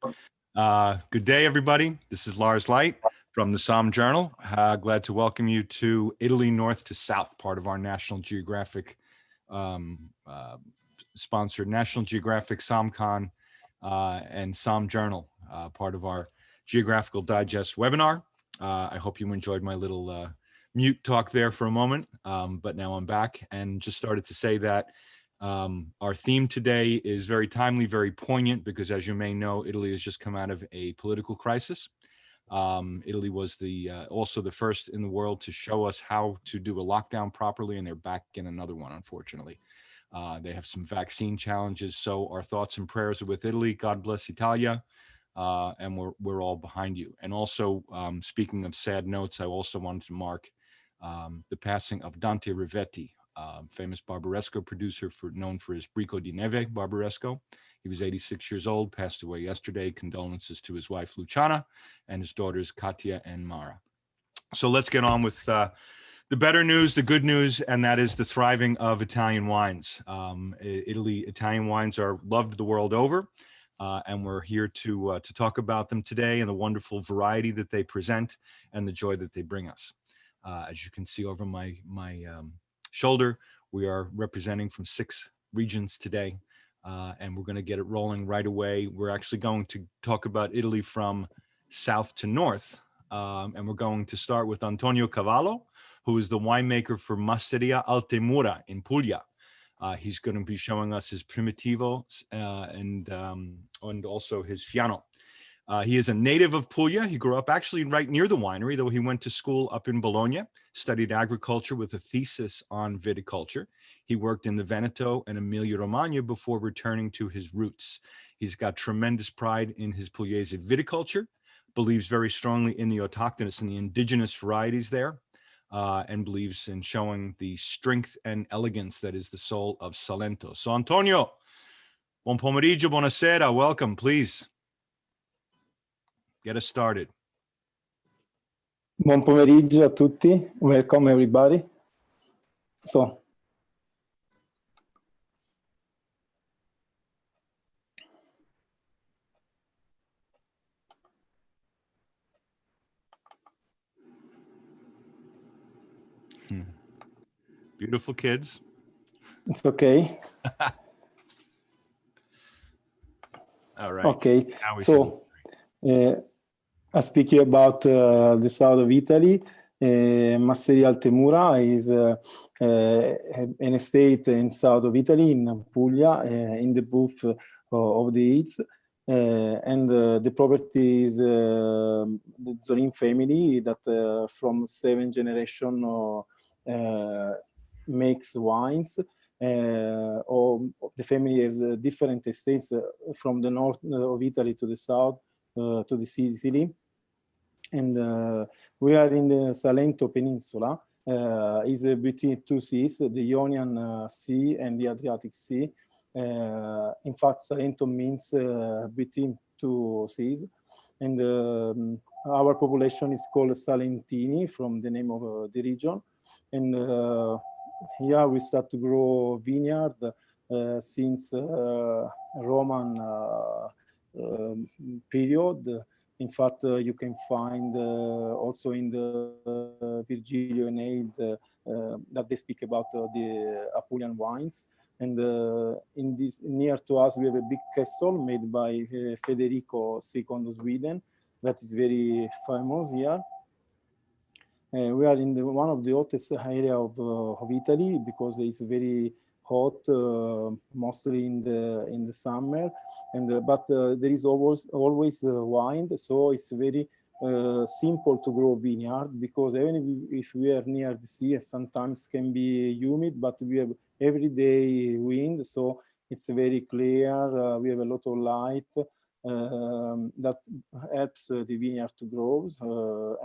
Good day, everybody. This is Lars Light from the Somm Journal. Glad to welcome you to Italy North to South, part of our National Geographic sponsored National Geographic SommCon and Somm Journal, part of our Geographical Digest webinar. I hope you enjoyed my little mute talk there for a moment, but now I'm back and just started to say that our theme today is very timely, very poignant, because as you may know, Italy has just come out of a political crisis. Italy was also the first in the world to show us how to do a lockdown properly, and they're back in another one, unfortunately. They have some vaccine challenges, so our thoughts and prayers are with Italy. God bless Italia, and we're all behind you. And also, speaking of sad notes, I also wanted to mark the passing of Dante Rivetti, famous Barbaresco producer known for his Brico di Neve Barbaresco. He was 86 years old, passed away yesterday. Condolences to his wife Luciana and his daughters Katia and Mara. So let's get on with the better news, the good news, and that is the thriving of Italian wines. Italian wines are loved the world over, and we're here to talk about them today and the wonderful variety that they present and the joy that they bring us. As you can see over my shoulder, we are representing from 6 regions today, and we're going to get it rolling right away. We're actually going to talk about Italy from south to north, and we're going to start with Antonio Cavallo, who is the winemaker for Masseria Altemura in Puglia. He's going to be showing us his Primitivo and also his Fiano. He is a native of Puglia. He grew up actually right near the winery, though he went to school up in Bologna, studied agriculture with a thesis on viticulture. He worked in the Veneto and Emilia Romagna before returning to his roots. He's got tremendous pride in his Pugliese viticulture, believes very strongly in the autochthonous and the indigenous varieties there, and believes in showing the strength and elegance that is the soul of Salento. So Antonio, buon pomeriggio, buonasera, welcome, please. Get us started. Buon pomeriggio a tutti. Welcome everybody. So, Beautiful kids. it's okay. All right. Okay. So, I speak about the south of Italy. Masseria Altemura is an estate in south of Italy, in Puglia, in the booth of the Hills. And the property is the Zorin family that from 7 generations makes wines. Or the family has different estates from the north of Italy to the south, to the Sicily. And we are in the Salento Peninsula. Is between 2 seas, the Ionian Sea and the Adriatic Sea. In fact, Salento means between 2 seas. And our population is called Salentini from the name of the region. And here we start to grow vineyard since Roman period. In fact, you can find also in the Virgilio Aeneid that they speak about the Apulian wines. And in this, near to us, we have a big castle made by Federico II of Sweden that is very famous here. We are in one of the hottest area of Italy because it's very hot, mostly in the summer, and but there is always wind, so it's very simple to grow vineyard, because even if we are near the sea, sometimes can be humid, but we have everyday wind, so it's very clear. We have a lot of light that helps the vineyard to grow,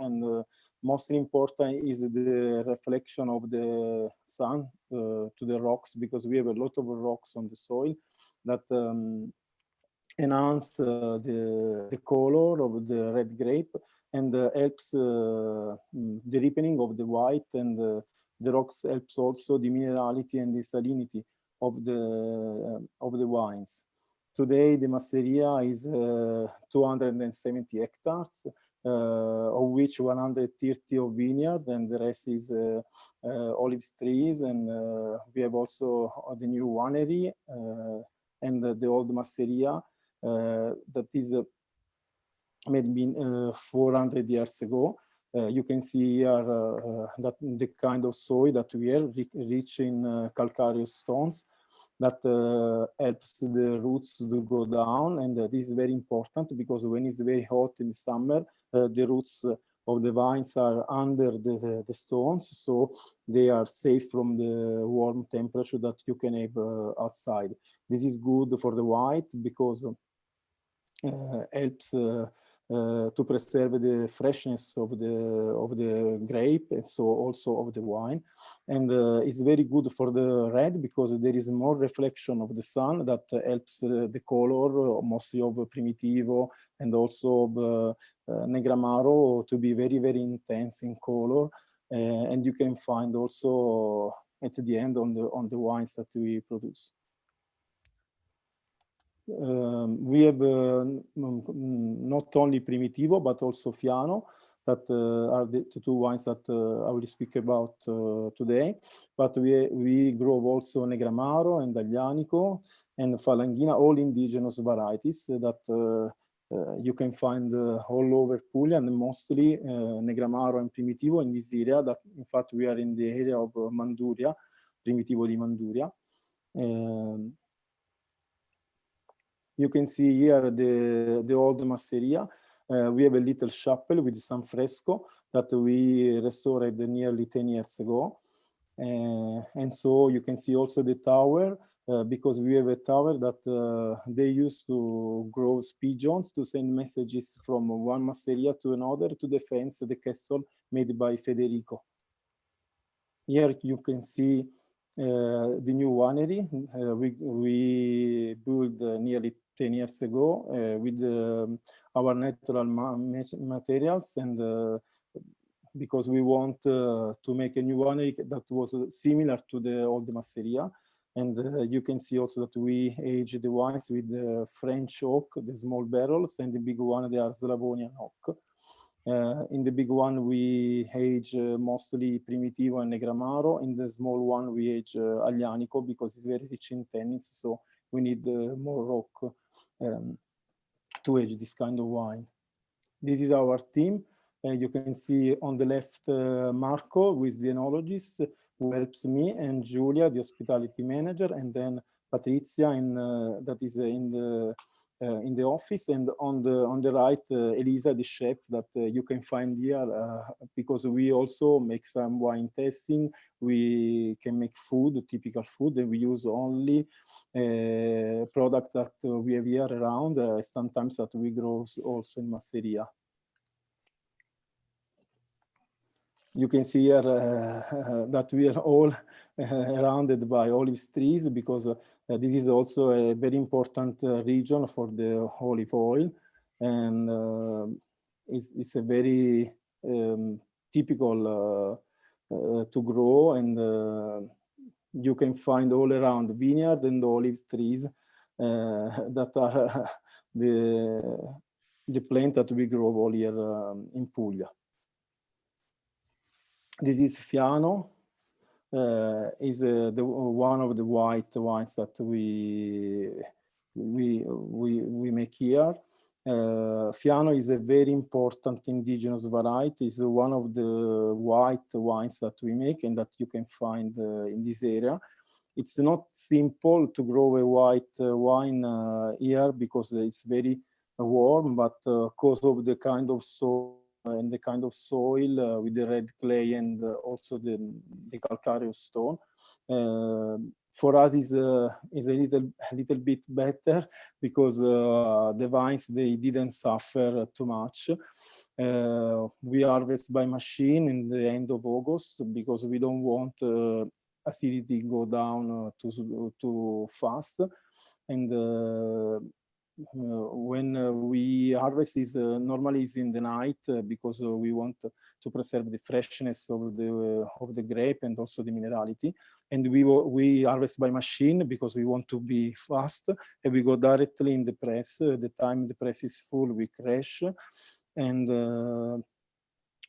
and most important is the reflection of the sun to the rocks, because we have a lot of rocks on the soil that enhance the color of the red grape, and helps the ripening of the white, and the rocks helps also the minerality and the salinity of the wines. today the Masseria is 270 hectares, of which 130 of vineyard, and the rest is olive trees. And we have also the new winery and the old Masseria that is made 400 years ago. You can see here that the kind of soil that we are rich in calcareous stones that helps the roots to go down. And this is very important because when it's very hot in the summer, the roots of the vines are under the stones, so they are safe from the warm temperature that you can have outside. This is good for the white because helps to preserve the freshness of the grape, and so also of the wine. And it's very good for the red because there is more reflection of the sun that helps the color, mostly of Primitivo and also of Negramaro, to be very, very intense in color. And you can find also at the end on the wines that we produce. We have not only Primitivo, but also Fiano, that are the two wines that I will speak about today. But we grow also Negramaro and Aglianico and Falanghina, all indigenous varieties that you can find all over Puglia, and mostly Negramaro and Primitivo in this area. That in fact we are in the area of Manduria, Primitivo di Manduria. You can see here the old Masseria. We have a little chapel with some fresco that we restored nearly 10 years ago. And so you can see also the tower, because we have a tower that they used to grow pigeons to send messages from one Masseria to another to defend the castle made by Federico. Here you can see the new winery we built nearly 10 years ago with our natural materials, and because we want to make a new winery that was similar to the old Masseria. And you can see also that we age the wines with the French oak, the small barrels, and the big one, they are Slavonian oak. In the big one, we age mostly Primitivo and Negramaro. In the small one, we age Aglianico because it's very rich in tannins, so we need more oak to age this kind of wine. This is our team. You can see on the left Marco, who is the enologist, who helps me, and Giulia, the hospitality manager, and then Patrizia, that is in the office, and on the right, Elisa, the chef that you can find here, because we also make some wine tasting. We can make food, typical food, and we use only products that we have here around, sometimes that we grow also in Masseria. You can see here that we are all surrounded by olive trees, because this is also a very important region for the olive oil, and it's a very typical to grow, and you can find all around vineyard and olive trees that are the plant that we grow all year in Puglia. This is Fiano, is one of the white wines that we make here. Fiano is a very important indigenous variety. It's one of the white wines that we make and that you can find in this area. It's not simple to grow a white wine here because it's very warm, but because of the kind of soil and the kind of soil with the red clay and also the calcareous stone, for us is a little bit better because the vines, they didn't suffer too much. We harvest by machine in the end of August because we don't want acidity go down too fast. And when we we harvest is normally is in the night because we want to preserve the freshness of the grape and also the minerality. And we harvest by machine because we want to be fast, and we go directly in the press. The time the press is full, we crash, and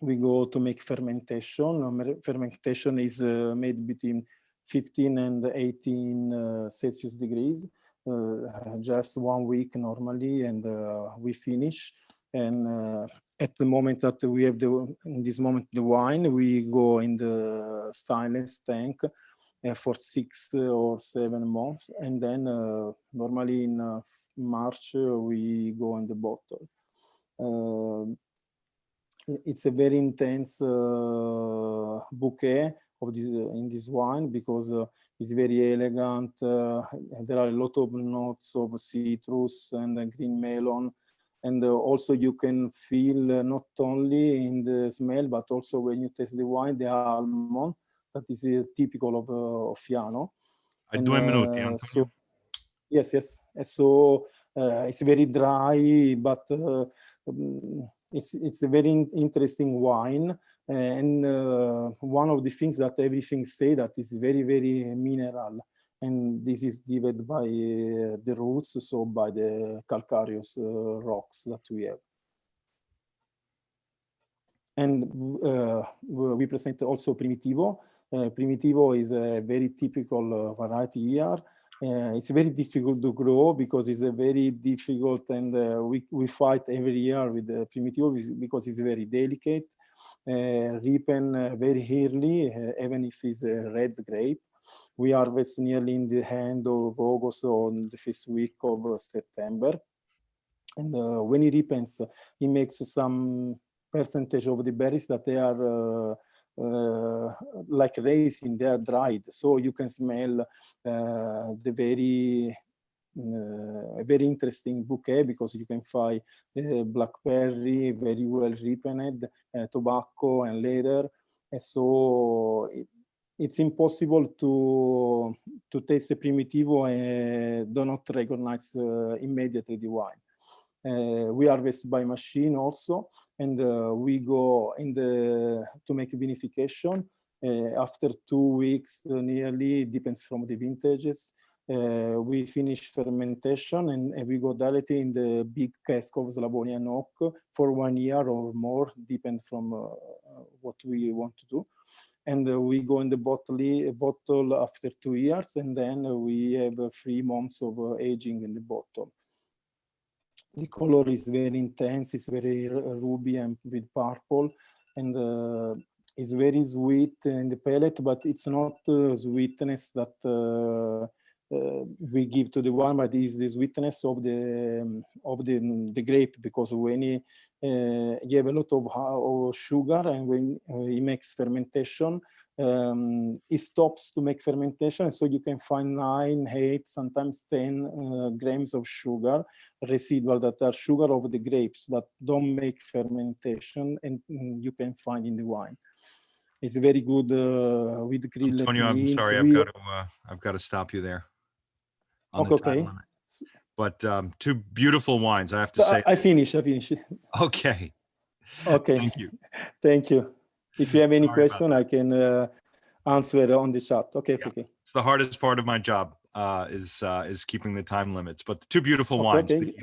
we go to make fermentation. Fermentation is made between 15 and 18 Celsius degrees, just 1 week normally, and we finish. And at the moment that we have in this moment the wine, we go in the silence tank for 6 or 7 months, and then normally in March we go in the bottle. It's a very intense bouquet of this in this wine because it's very elegant. There are a lot of notes of citrus and green melon, and also you can feel not only in the smell but also when you taste the wine, the almond that is typical of Fiano. A 2 minuti, Antonio. So, yes. And so it's very dry, but it's a very interesting wine, and one of the things that everything say that is very, very mineral, and this is given by the roots, so by the calcareous rocks that we have. And we present also Primitivo. Primitivo is a very typical variety here. It's very difficult to grow because it's a very difficult, and we fight every year with the Primitivo because it's very delicate, ripen very early, even if it's a red grape. We harvest nearly in the end of August or the first week of September. And when it ripens, it makes some percentage of the berries that they are like raisin, they are dried, so you can smell the very very interesting bouquet because you can find blackberry very well ripened, tobacco and leather, and so it's impossible to taste the Primitivo and do not recognize immediately the wine. We harvest by machine also, and we go in to make vinification. After 2 weeks, nearly, depends from the vintages. We finish fermentation, and we go directly in the big cask of Slavonian oak for 1 year or more, depend from what we want to do. And we go in the bottle after 2 years, and then we have 3 months of aging in the bottle. The color is very intense, it's very ruby and with purple, and it's very sweet in the palate, but it's not sweetness that we give to the wine, but is the sweetness of the grape, because when you have a lot of sugar, and when it makes fermentation, it stops to make fermentation, so you can find 9, 8, sometimes 10 grams of sugar residual that are sugar of the grapes that don't make fermentation, and you can find in the wine. It's very good with grilled Antonio, I'm beans. sorry, I've got to stop you there. Okay. But 2 beautiful wines, I have to say. I finish. Okay. Okay. Thank you. Thank you. If you have any question, I can answer on the chat. Okay. It's the hardest part of my job is keeping the time limits. But the 2 beautiful wines, okay.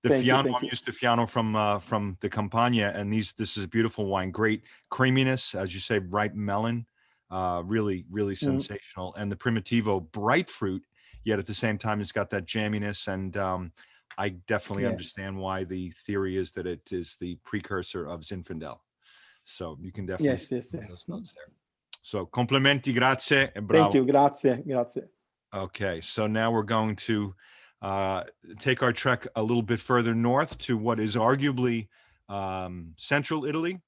the Fiano, I'm used to Fiano from the Campagna, and this is a beautiful wine. Great creaminess, as you say, ripe melon, really sensational. And the Primitivo, bright fruit, yet at the same time it's got that jamminess, and I definitely understand why the theory is that it is the precursor of Zinfandel. So you can definitely see those notes there. So complimenti, grazie, e bravo. Thank you, grazie. Okay, so now we're going to take our trek a little bit further north to what is arguably central Italy,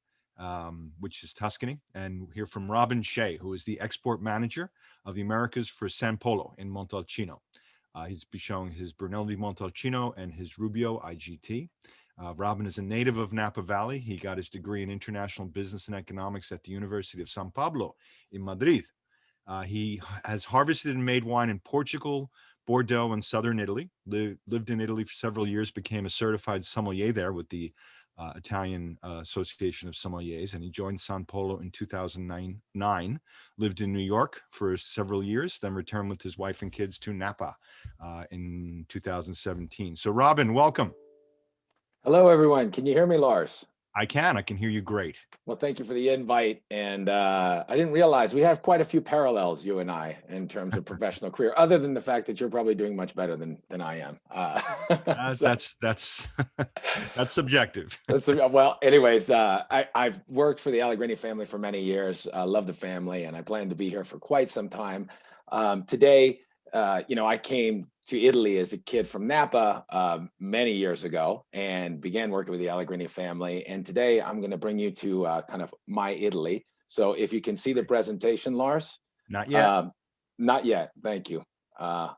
which is Tuscany, and hear from Robin Shea, who is the export manager of the Americas for San Polo in Montalcino. He's be showing his Brunello di Montalcino and his Rubio IGT. Robin is a native of Napa Valley. He got his degree in international business and economics at the University of San Pablo in Madrid. He has harvested and made wine in Portugal, Bordeaux and southern Italy. Lived in Italy for several years, became a certified sommelier there with the Italian Association of Sommeliers, and he joined San Polo in 2009. Lived in New York for several years, then returned with his wife and kids to Napa in 2017. So Robin, welcome. Hello, everyone. Can you hear me, Lars? I can hear you great. Well, thank you for the invite. And I didn't realize we have quite a few parallels, you and I, in terms of professional career, other than the fact that you're probably doing much better than I am. That's subjective. Well, anyways, I've worked for the Allegrini family for many years. I love the family, and I plan to be here for quite some time. Today, I came to Italy as a kid from Napa many years ago and began working with the Allegrini family. And today I'm going to bring you to kind of my Italy. So if you can see the presentation, Lars. Not yet. Not yet. Thank you. I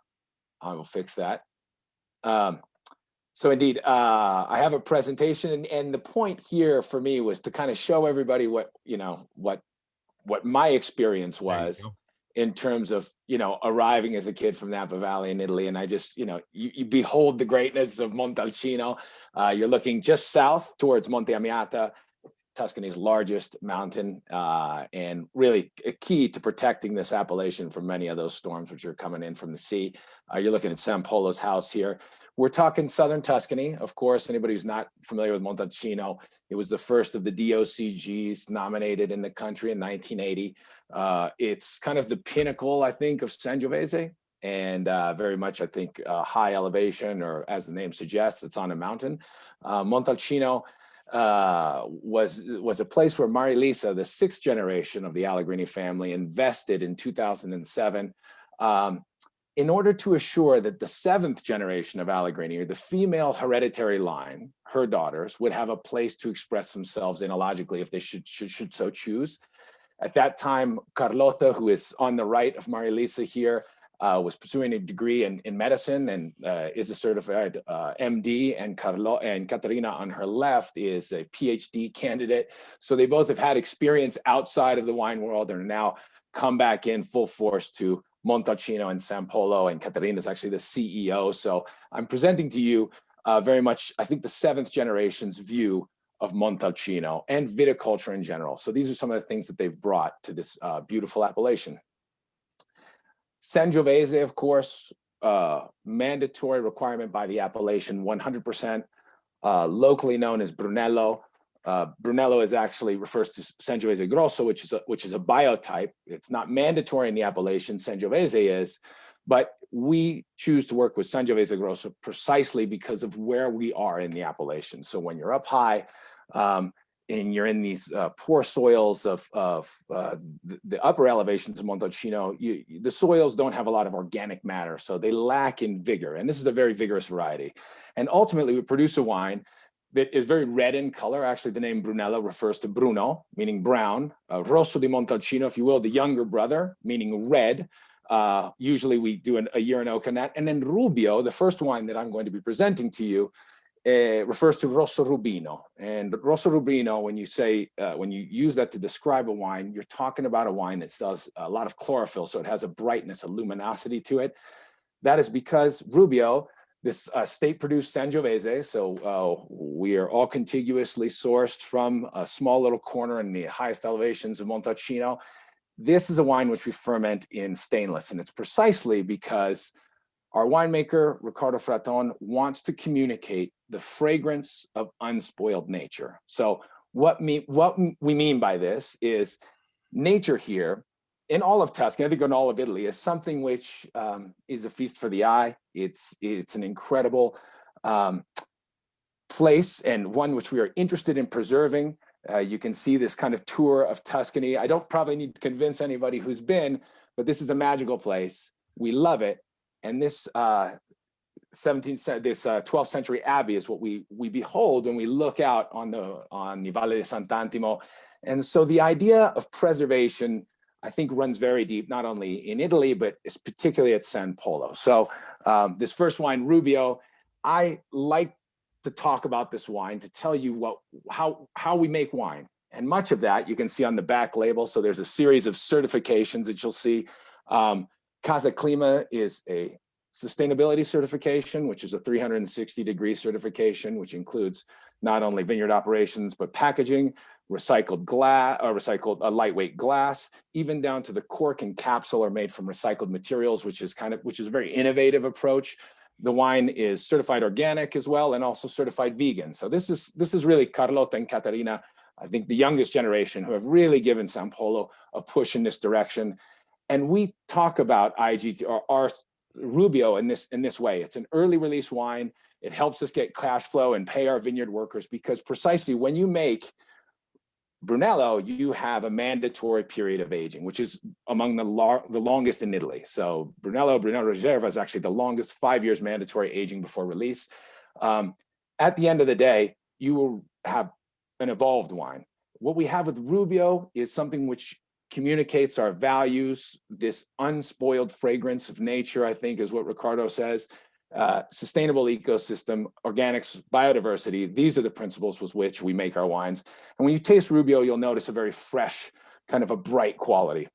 will fix that. So indeed, I have a presentation, and the point here for me was to kind of show everybody what my experience was in terms of, arriving as a kid from Napa Valley in Italy. And I just, you behold the greatness of Montalcino. You're looking just south towards Monte Amiata, Tuscany's largest mountain, and really a key to protecting this appellation from many of those storms which are coming in from the sea. You're looking at San Polo's house here. We're talking southern Tuscany. Of course, anybody who's not familiar with Montalcino, it was the first of the DOCGs nominated in the country in 1980. It's kind of the pinnacle, I think, of Sangiovese, and very much, I think, high elevation, or as the name suggests, it's on a mountain. Montalcino was a place where Marilisa, the sixth generation of the Allegrini family, invested in 2007 in order to assure that the seventh generation of Allegrini, or the female hereditary line, her daughters, would have a place to express themselves enologically if they should so choose. At that time, Carlotta, who is on the right of Marilisa here, was pursuing a degree in medicine and is a certified MD, and Caterina on her left is a PhD candidate. So they both have had experience outside of the wine world and are now come back in full force to Montalcino and San Polo, and Caterina is actually the CEO. So I'm presenting to you very much, I think, the seventh generation's view of Montalcino and viticulture in general. So these are some of the things that they've brought to this beautiful appellation. Sangiovese, of course, mandatory requirement by the appellation, 100%, locally known as Brunello. Brunello actually refers to Sangiovese Grosso, which is a biotype. It's not mandatory in the appellation, Sangiovese is, but we choose to work with Sangiovese Grosso precisely because of where we are in the appellation. So when you're up high, and you're in these poor soils of the upper elevations of Montalcino, the soils don't have a lot of organic matter, so they lack in vigor. And this is a very vigorous variety. And ultimately, we produce a wine that is very red in color. Actually, the name Brunello refers to Bruno, meaning brown. Rosso di Montalcino, if you will, the younger brother, meaning red. Usually we do a year in oak on that. And then Rubio, the first wine that I'm going to be presenting to you, refers to Rosso Rubino. And Rosso Rubino, when you use that to describe a wine, you're talking about a wine that does a lot of chlorophyll, so it has a brightness, a luminosity to it. That is because Rubio, this state-produced Sangiovese, so we are all contiguously sourced from a small little corner in the highest elevations of Montalcino. This is a wine which we ferment in stainless, and it's precisely because our winemaker, Riccardo Fraton, wants to communicate the fragrance of unspoiled nature. So what we mean by this is nature here, in all of Tuscany, I think in all of Italy, is something which is a feast for the eye. It's an incredible place, and one which we are interested in preserving. You can see this kind of tour of Tuscany. I don't probably need to convince anybody who's been, but this is a magical place. We love it. And this 12th century abbey is what we behold when we look out on the Valle di Sant'Antimo. And so the idea of preservation, I think, runs very deep, not only in Italy, but it's particularly at San Polo. So this first wine, Rubio, I like to talk about this wine to tell you how we make wine. And much of that you can see on the back label. So there's a series of certifications that you'll see. Casa Clima is a sustainability certification, which is a 360-degree certification, which includes not only vineyard operations, but packaging, recycled glass, recycled lightweight glass, even down to the cork and capsule are made from recycled materials, which is a very innovative approach. The wine is certified organic as well, and also certified vegan. So this is really Carlota and Caterina, I think the youngest generation, who have really given San Polo a push in this direction. And we talk about IGT or our Rubio in this way. It's an early release wine. It helps us get cash flow and pay our vineyard workers, because precisely when you make Brunello, you have a mandatory period of aging, which is among the longest in Italy. So Brunello Reserva is actually the longest, 5 years mandatory aging before release. At the end of the day, you will have an evolved wine. What we have with Rubio is something which communicates our values, this unspoiled fragrance of nature, I think is what Ricardo says. Sustainable ecosystem, organics, biodiversity. These are the principles with which we make our wines. And when you taste Rubio, you'll notice a very fresh, kind of a bright quality.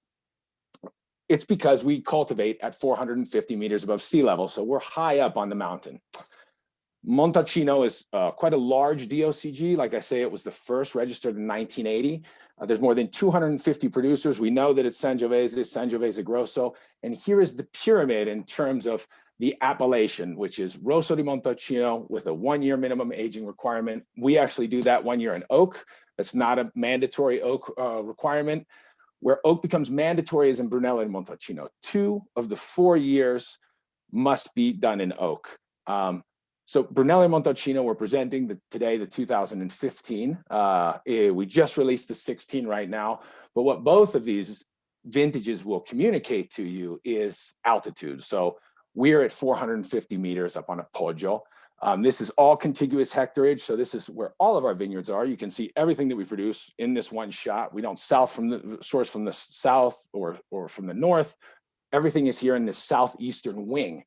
It's because we cultivate at 450 meters above sea level, so we're high up on the mountain. Montancino is quite a large DOCG. Like I say, it was the first registered in 1980. There's more than 250 producers. We know that it's Sangiovese Grosso. And here is the pyramid in terms of the appellation, which is Rosso di Montancino with a 1 year minimum aging requirement. We actually do that 1 year in oak. That's not a mandatory oak requirement. Where oak becomes mandatory is in Brunello and Montancino. 2 of the 4 years must be done in oak. So Brunello and Montancino, we're presenting today the 2015. We just released the 16 right now. But what both of these vintages will communicate to you is altitude. So we're at 450 meters up on a poggio. This is all contiguous hectarage. So this is where all of our vineyards are. You can see everything that we produce in this one shot. We don't source from the south or from the north. Everything is here in this southeastern wing.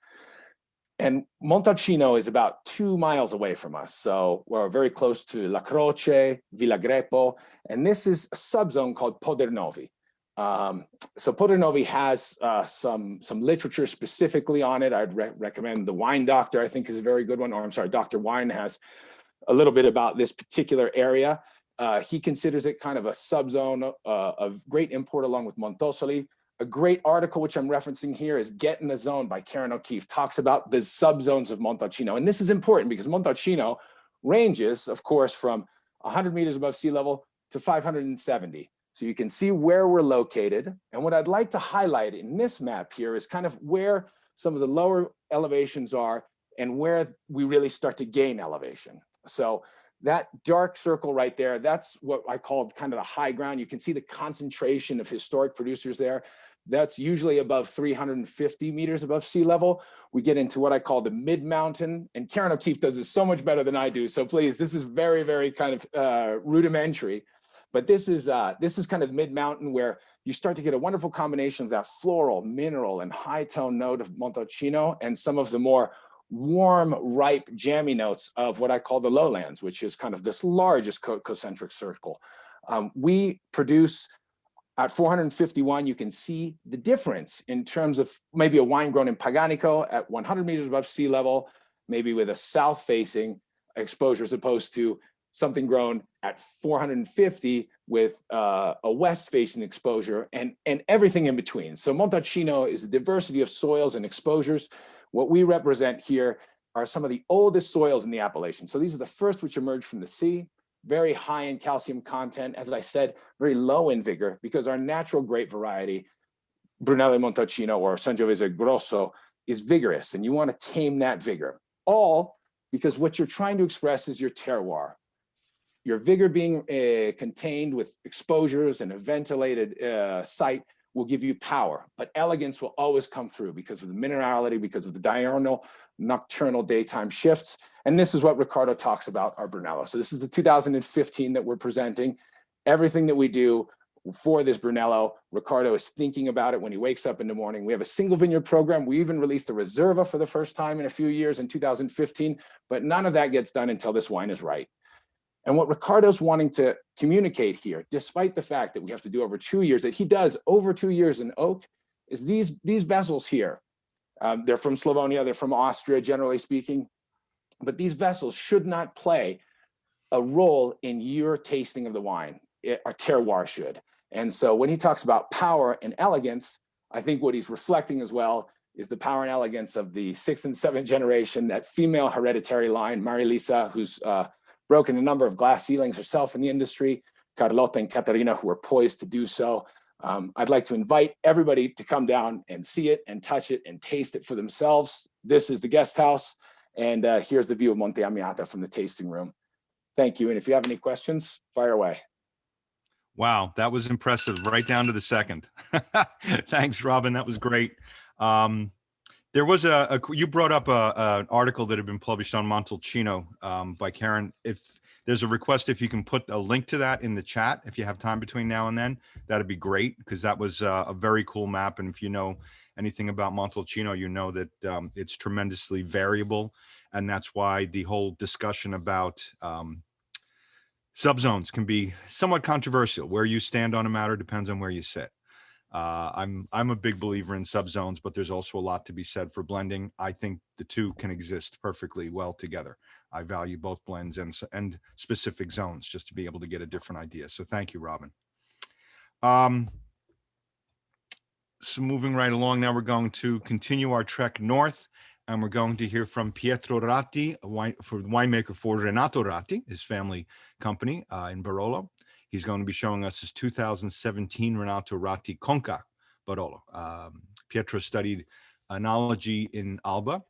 And Montancino is about 2 miles away from us. So we're very close to La Croce, Villa Grepo, and this is a subzone called Podernovi. So Podernovi has some literature specifically on it. I'd recommend The Wine Doctor, I think is a very good one, or I'm sorry, Dr. Wine has a little bit about this particular area. He considers it kind of a subzone of great import along with Montosoli. A great article, which I'm referencing here, is Get in the Zone by Karen O'Keefe, talks about the subzones of Montancino. And this is important because Montancino ranges, of course, from 100 meters above sea level to 570. So you can see where we're located. And what I'd like to highlight in this map here is kind of where some of the lower elevations are and where we really start to gain elevation. So that dark circle right there, that's what I call kind of the high ground. You can see the concentration of historic producers there. That's usually above 350 meters above sea level. We get into what I call the mid-mountain, and Karen O'Keefe does this so much better than I do. So please, this is very, very kind of rudimentary. But this is kind of mid-mountain where you start to get a wonderful combination of that floral, mineral, and high-tone note of Montancino and some of the more warm, ripe, jammy notes of what I call the lowlands, which is kind of this largest concentric circle. We produce at 451, you can see the difference in terms of maybe a wine grown in Paganico at 100 meters above sea level, maybe with a south-facing exposure as opposed to something grown at 450 with a west-facing exposure and everything in between. So Montancino is a diversity of soils and exposures. What we represent here are some of the oldest soils in the appellation. So these are the first which emerged from the sea, very high in calcium content, as I said, very low in vigor, because our natural grape variety, Brunello Montancino or Sangiovese Grosso, is vigorous, and you want to tame that vigor. All because what you're trying to express is your terroir. Your vigor being contained with exposures and a ventilated site will give you power, but elegance will always come through because of the minerality, because of the diurnal, nocturnal, daytime shifts. And this is what Ricardo talks about our Brunello. So this is the 2015 that we're presenting. Everything that we do for this Brunello, Ricardo is thinking about it when he wakes up in the morning. We have a single vineyard program. We even released a Reserva for the first time in a few years in 2015, but none of that gets done until this wine is right. And what Ricardo's wanting to communicate here, despite the fact that we have to do over 2 years, that he does over 2 years in oak, is these vessels here They're from Slavonia, they're from Austria, generally speaking. But these vessels should not play a role in your tasting of the wine. Our terroir should. And so when he talks about power and elegance, I think what he's reflecting as well is the power and elegance of the 6th and 7th generation, that female hereditary line, Marilisa, who's broken a number of glass ceilings herself in the industry, Carlotta and Caterina, who are poised to do so. I'd like to invite everybody to come down and see it and touch it and taste it for themselves. This is the guest house, and here's the view of Monte Amiata from the tasting room. Thank you, and if you have any questions, fire away. Wow, that was impressive, right down to the second. Thanks, Robin. That was great. There was you brought up an article that had been published on Montalcino by Karen. If there's a request, if you can put a link to that in the chat, if you have time between now and then, that'd be great, because that was a very cool map. And if you know anything about Montalcino, you know that it's tremendously variable. And that's why the whole discussion about subzones can be somewhat controversial. Where you stand on a matter depends on where you sit. I'm a big believer in subzones, but there's also a lot to be said for blending. I think the two can exist perfectly well together. I value both blends and specific zones just to be able to get a different idea. So thank you, Robin. So moving right along now, we're going to continue our trek north, and we're going to hear from Pietro Ratti, winemaker for Renato Ratti, his family company in Barolo. He's going to be showing us his 2017 Renato Ratti Conca Barolo. Pietro studied enology in Alba,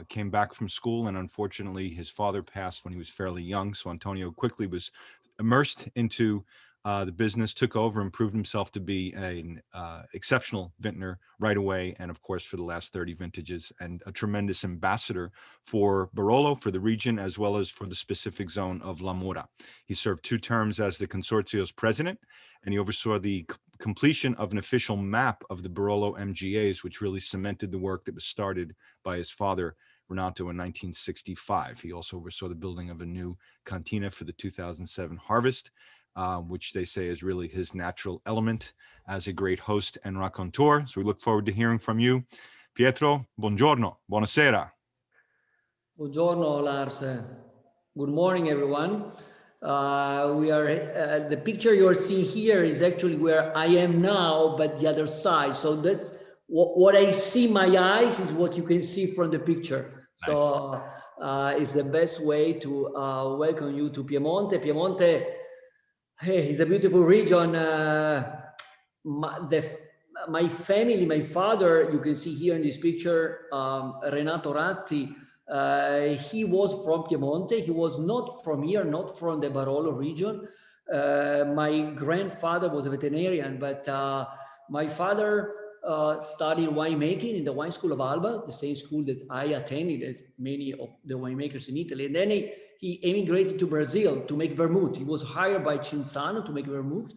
came back from school, and unfortunately his father passed when he was fairly young. So Antonio quickly was immersed into the business, took over, and proved himself to be an exceptional vintner right away, and of course for the last 30 vintages, and a tremendous ambassador for Barolo, for the region, as well as for the specific zone of La Mura. He served 2 terms as the consortio's president, and he oversaw the completion of an official map of the Barolo MGAs, which really cemented the work that was started by his father, Renato, in 1965. He also oversaw the building of a new cantina for the 2007 harvest, which they say is really his natural element as a great host and raconteur. So we look forward to hearing from you. Pietro, buongiorno, buonasera. Buongiorno, Lars. Good morning, everyone. We are, the picture you're seeing here is actually where I am now, but the other side. So that's what I see, my eyes is what you can see from the picture. Nice. So it's the best way to welcome you to Piemonte. Piemonte, hey, it's a beautiful region. My family, my father, you can see here in this picture, Renato Ratti, he was from Piemonte. He was not from here, not from the Barolo region. My grandfather was a veterinarian, but my father studied winemaking in the wine school of Alba, the same school that I attended as many of the winemakers in Italy. And then he emigrated to Brazil to make vermouth. He was hired by Cinzano to make vermouth.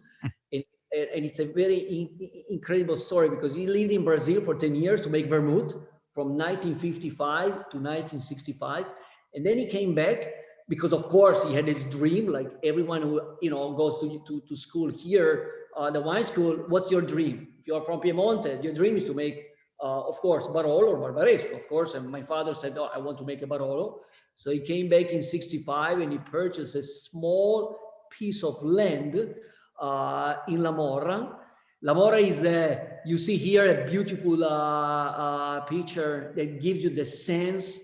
And it's a very incredible story, because he lived in Brazil for 10 years to make vermouth from 1955 to 1965. And then he came back because, of course, he had his dream, like everyone who goes to school here, the wine school. What's your dream? If you're from Piemonte, your dream is to make, of course, Barolo or Barbaresco, of course. And my father said, oh, I want to make a Barolo. So he came back in 65 and he purchased a small piece of land in La Morra. La Morra is you see here a beautiful picture that gives you the sense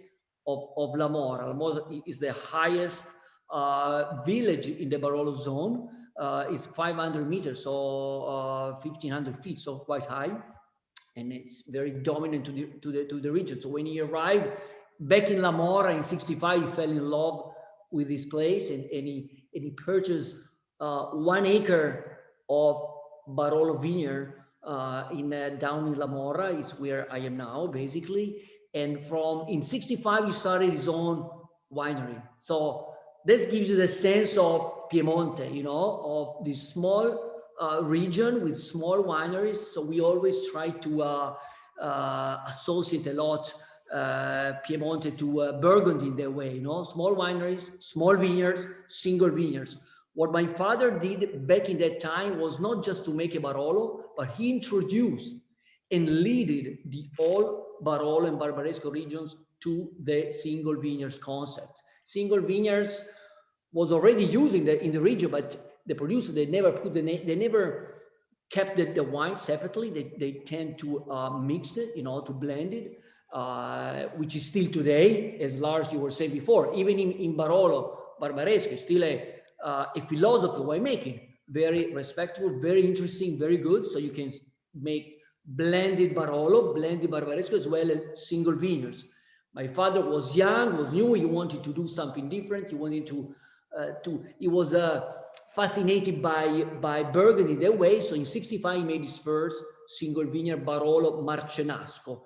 of La Morra. La Morra is the highest village in the Barolo zone. It's 500 meters, so 1,500 feet, so quite high. And it's very dominant to the region. So when he arrived back in La Morra in 65, he fell in love with this place, and he purchased 1 acre of Barolo vineyard down in La Morra, is where I am now, basically. And in 65, he started his own winery. So this gives you the sense of Piemonte, of this small region with small wineries. So we always try to associate a lot Piemonte to Burgundy in their way, small wineries, small vineyards, single vineyards. What my father did back in that time was not just to make a Barolo, but he introduced and leaded Barolo and Barbaresco regions to the single vineyards concept. Single vineyards was already used in the region, but the producer, they never put the name, they never kept the wine separately. They tend to mix it, to blend it, which is still today, as Lars, you were saying before, even in Barolo, Barbaresco, still a philosophy of winemaking, very respectful, very interesting, very good. So you can make blended Barolo, blended Barbaresco, as well as single vineyards. My father was young, was new, he wanted to do something different. He wanted he was fascinated by Burgundy that way. So in 65, he made his first single vineyard Barolo Marcenasco.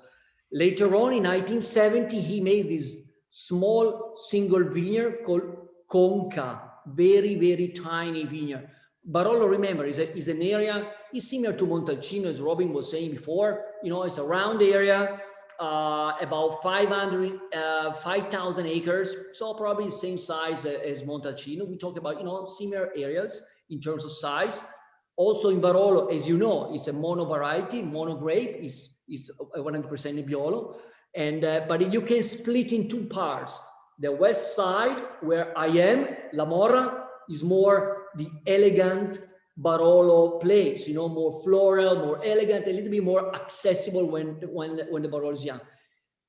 Later on in 1970, he made this small single vineyard called Conca, very, very tiny vineyard. Barolo, remember, is an area, is similar to Montancino, as Robin was saying before. It's a round area, about 5,000 acres, so probably the same size as Montancino. We talk about, similar areas in terms of size. Also in Barolo, as you know, it's a mono variety, mono grape, is 100% Nebbiolo. And, but you can split in two parts. The west side, where I am, La Morra, is more the elegant Barolo place, more floral, more elegant, a little bit more accessible when the Barolo is young.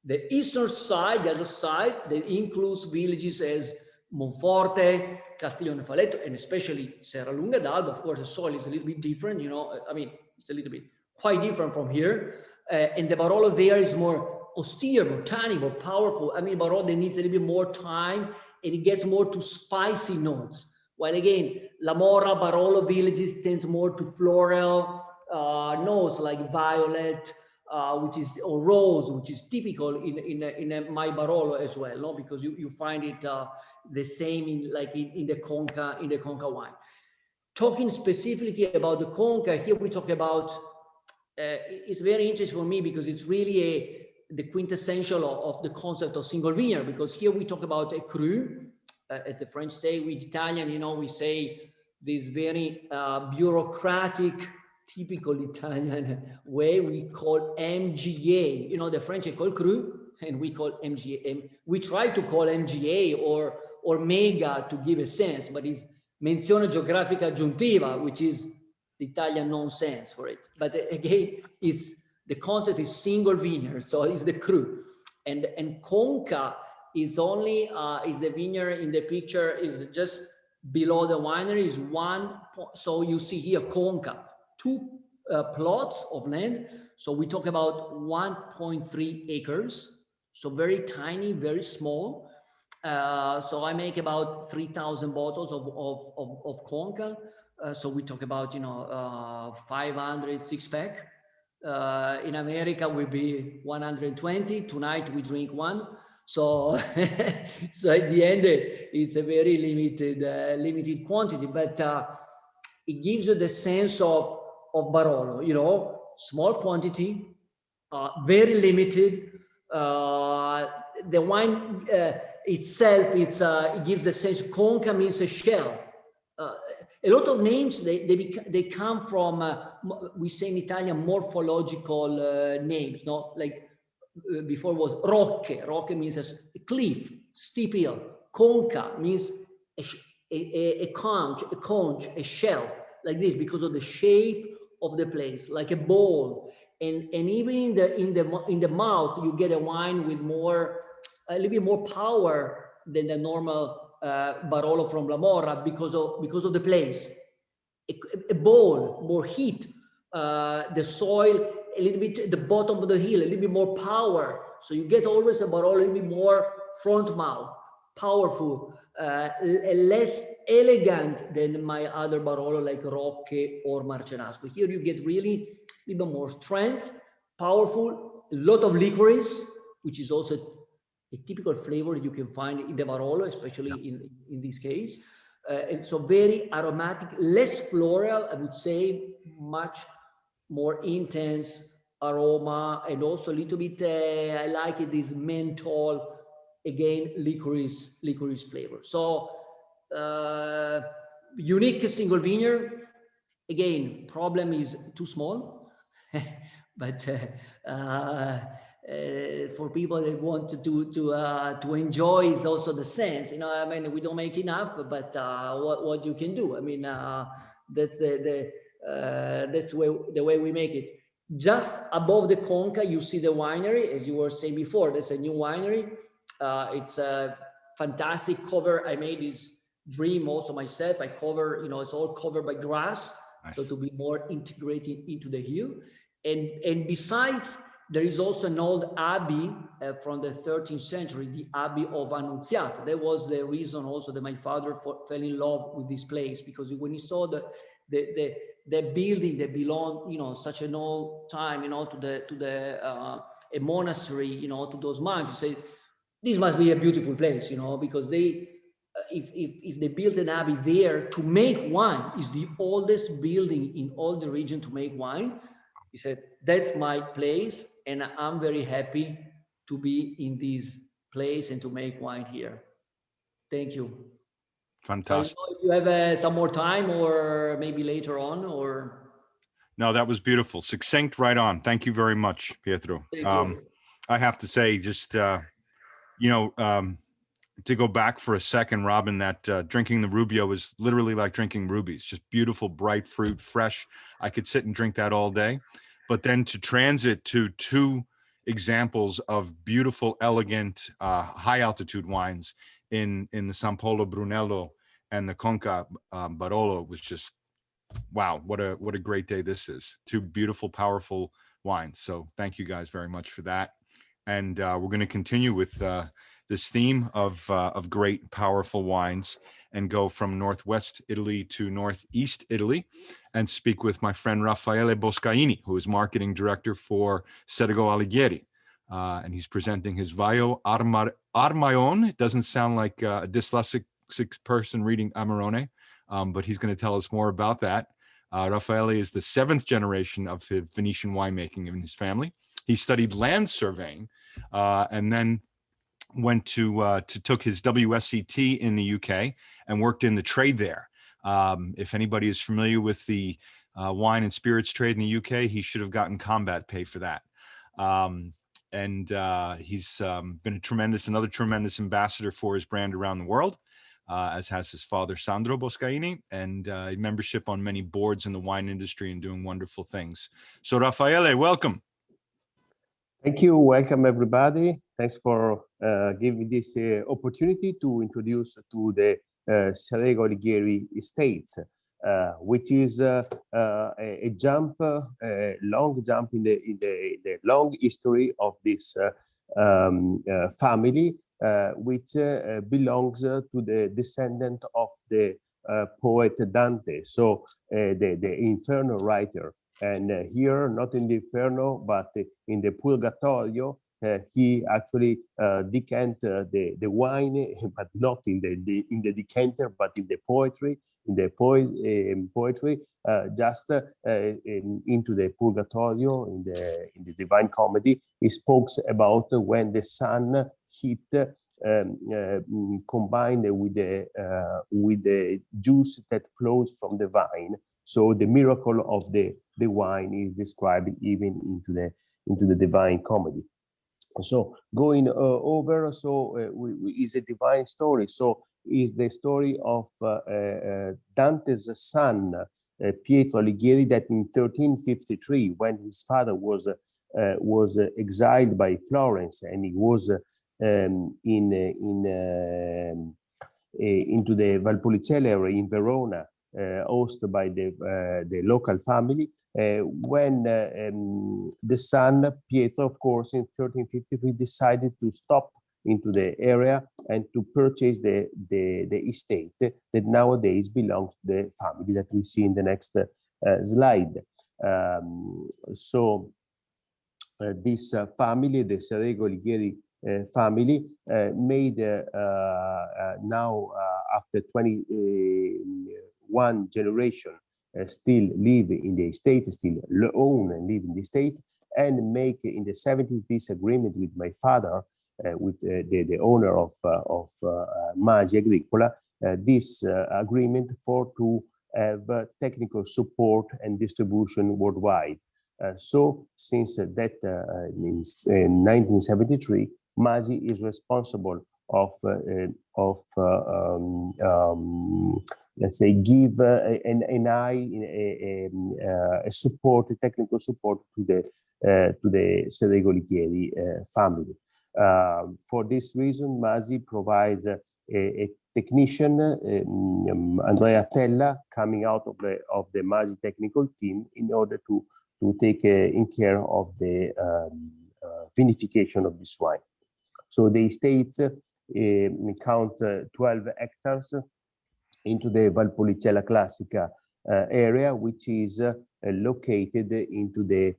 The eastern side, the other side, that includes villages as Monforte, Castiglione Faletto, and especially Serralunga d'Alba. Of course, the soil is a little bit different, it's a little bit quite different from here. And the Barolo there is more austere, more tannic, more powerful. Barolo that needs a little bit more time, and it gets more to spicy notes. While again, La Morra, Barolo villages tends more to floral notes like violet, or rose, which is typical in my Barolo as well, no? Because you find it the same in the Conca wine. Talking specifically about the Conca, here we talk about. It's very interesting for me because it's really the quintessential of the concept of single vineyard. Because here we talk about a cru. As the French say, with Italian, we say this very bureaucratic, typical Italian way. We call MGA. The French call cru, and we call MGA. We try to call MGA or mega to give a sense, but it's menzione geografica aggiuntiva, which is the Italian nonsense for it. But again, the concept is single vineyard, so it's the cru, and Conca is only is the vineyard in the picture is just below the winery, is one. So you see here Conca, two plots of land. So we talk about 1.3 acres. So very tiny, very small. So I make about 3,000 bottles of Conca. So we talk about 500 6-pack. In America will be 120. Tonight we drink one. So, so at the end, it's a very limited quantity, but it gives you the sense of Barolo, small quantity, very limited. The wine itself, it gives the sense. Conca means a shell. A lot of names they come from we say in Italian morphological names, no? Like before was rocche. Rocche means a cliff, steep hill. Conca means a conch, a shell, like this, because of the shape of the place, like a bowl. And even in the mouth, you get a wine with a little bit more power than the normal Barolo from La Morra because of the place. A bowl, more heat, the soil, a little bit the bottom of the hill, a little bit more power. So you get always a Barolo a little bit more front mouth, powerful, less elegant than my other Barolo like Rocche or Marcenasco. Here you get really a little bit more strength, powerful, a lot of licorice, which is also a typical flavor you can find in the Barolo, especially in this case. And so very aromatic, less floral, I would say, much more intense aroma, and also a little bit, I like it, this menthol, again, licorice flavor. So unique single vineyard. Again, problem is too small, but for people that want to enjoy is also the sense. You know, I mean, we don't make enough, but what you can do. I mean, that's that's the way we make it. Just above the Conca, you see the winery, as you were saying before. There's a new winery. It's a fantastic cover. I made this dream also myself. I cover, you know, it's all covered by grass, Nice. so to be more integrated into the hill. And besides, there is also an old abbey from the 13th century, the Abbey of Annunziata. That was the reason also that my father fell in love with this place, because when he saw the building that belonged, you know, such an old time, you know, to a monastery, you know, to those monks, he said, this must be a beautiful place, you know, because they, if they built an abbey there to make wine, is the oldest building in all the region to make wine. He said, that's my place, and I'm very happy to be in this place and to make wine here. Thank you. Fantastic. So if you have some more time, or maybe later on, or... No, that was beautiful. Succinct, right on. Thank you very much, Pietro. Thank you. I have to say, just, you know, to go back for a second, Robin, that drinking the Rubio is literally like drinking rubies, just beautiful, bright fruit, fresh. I could sit and drink that all day. But then to transit to two examples of beautiful, elegant, high altitude wines in the San Polo Brunello and the Conca Barolo was just, wow, what a great day this is. Two beautiful, powerful wines. So thank you guys very much for that. And we're going to continue with this theme of great, powerful wines, and go from Northwest Italy to Northeast Italy and speak with my friend Raffaele Boscaini, who is marketing director for Sergo Alighieri. And he's presenting his Vaio Armaion. It doesn't sound like a dyslexic person reading Amarone, but he's going to tell us more about that. Raffaele is the 7th generation of his Venetian winemaking in his family. He studied land surveying and then went to took his WSET in the UK and worked in the trade there. If anybody is familiar with the wine and spirits trade in the UK, he should have gotten combat pay for that. And he's been another tremendous ambassador for his brand around the world, as has his father, Sandro Boscaini, and membership on many boards in the wine industry and doing wonderful things. So Raffaele, welcome. Thank you. Welcome, everybody. Thanks for giving this opportunity to introduce to the Sergo Alighieri estates, which is a jump, a long jump in the long history of this family, which belongs to the descendant of the poet Dante, so the Inferno writer. And here, not in the Inferno, but in the Purgatorio, he actually decanted the wine, but not in the decanter, but in the poetry, poetry, just into the Purgatorio, in the Divine Comedy. He spoke about when the sun heat combined with the juice that flows from the vine. So the miracle of the wine is described even into the Divine Comedy. So going over, so is a divine story. So is the story of Dante's son, Pietro Alighieri, that in 1353, when his father was exiled by Florence, and he was into the Valpolicella area in Verona, hosted by the local family, when the son Pietro, of course, in 1353 decided to stop into the area and to purchase the estate that nowadays belongs to the family that we see in the next slide. So this family, the Sergo Alighieri family, made now after 21 generation still live in the estate, still own and live in the estate, and make in the 70s this agreement with my father, with the owner of Masi Agricola, this agreement for to have technical support and distribution worldwide. So since that in 1973, Masi is responsible of let's say give an eye, a support, a technical support to the Sedegolichieri family. For this reason, Masi provides a technician, Andrea Tella, coming out of the Masi technical team in order to take in care of the vinification of this wine. So the estates count 12 hectares into the Valpolicella Classica area, which is located into the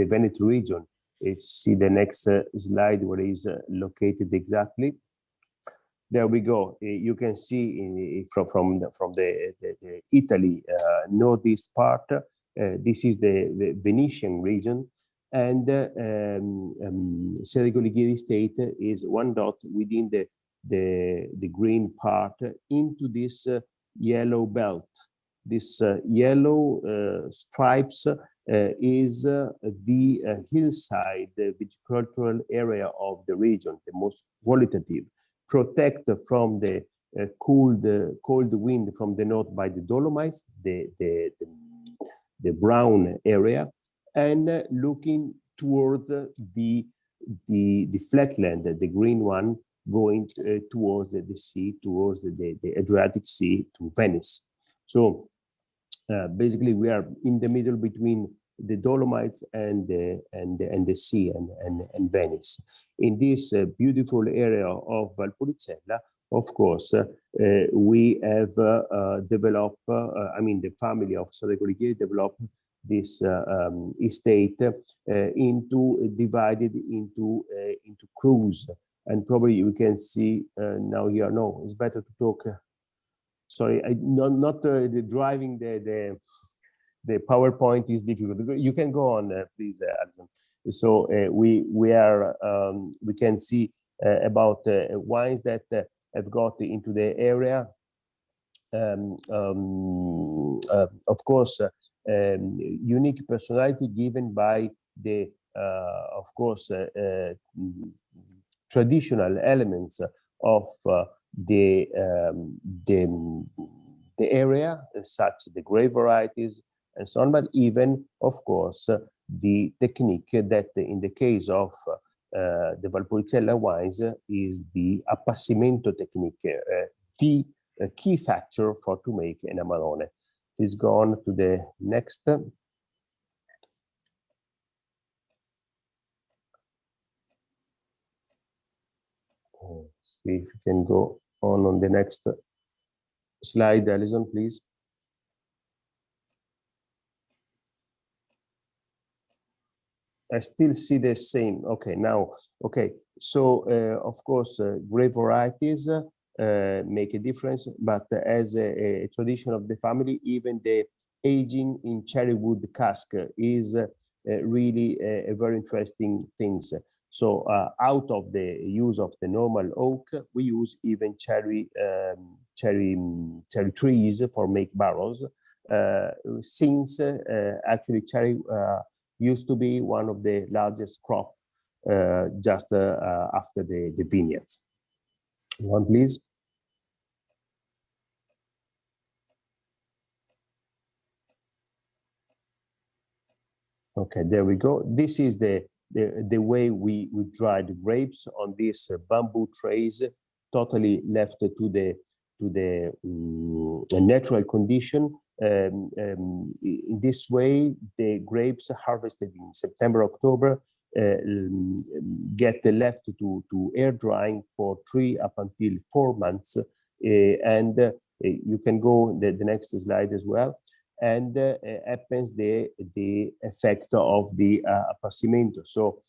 Veneto region. See the next slide where it is located exactly. There we go. You can see from the Italy northeast part. This is the Venetian region, and Sedegolichieri Estate is one dot within the green part into this yellow belt. This yellow stripes is the hillside, the viticultural area of the region, the most qualitative, protect from the cold wind from the north by the Dolomites, the brown area, and looking towards the flatland, the green one, going towards the sea, towards the Adriatic Sea to Venice. So basically, we are in the middle between the Dolomites and the sea and Venice. In this beautiful area of Valpolicella, of course, we have developed. I mean, the family of Sedegolichieri developed this estate divided into crews, and probably you can see now here. No, it's better to talk. Sorry, not driving the PowerPoint is difficult. You can go on, please, Alessandro. So we can see about wines that have got into the area. Of course, unique personality given by the, of course, traditional elements of the area, such the grape varieties and so on, but even, of course, the technique that in the case of the Valpolicella wines is the appassimento technique, the key factor for to make an Amarone. Please go on to the next. See if you can go on the next slide, Alison, please. I still see the same. Okay, now, okay. So, of course, grape varieties make a difference, but as a tradition of the family, even the aging in cherry wood cask is really a very interesting thing. So, out of the use of the normal oak, we use even cherry trees for make barrels. Since actually cherry used to be one of the largest crop just after the vineyards. One, please. Okay, there we go. This is the way we dry the grapes on these bamboo trays, totally left to the natural condition. In this way, the grapes harvested in September, October, get left to air drying for 3 up until 4 months. And you can go the next slide as well. And happens the effect of the appassimento. So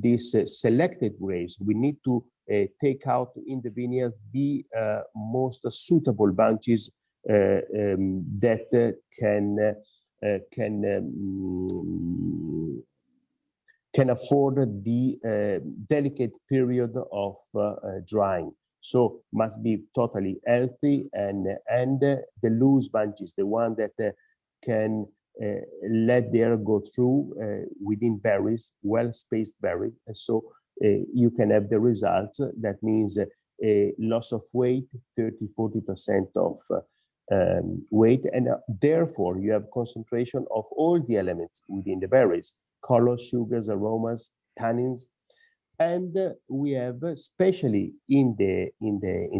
these selected grapes, we need to take out in the vineyards the most suitable bunches that can afford the delicate period of drying. So must be totally healthy, and the loose bunches, the one that can let the air go through within berries, well-spaced berries. And so you can have the results. That means a loss of weight, 30–40% of weight, and therefore you have concentration of all the elements within the berries: color, sugars, aromas, tannins. And we have, especially in the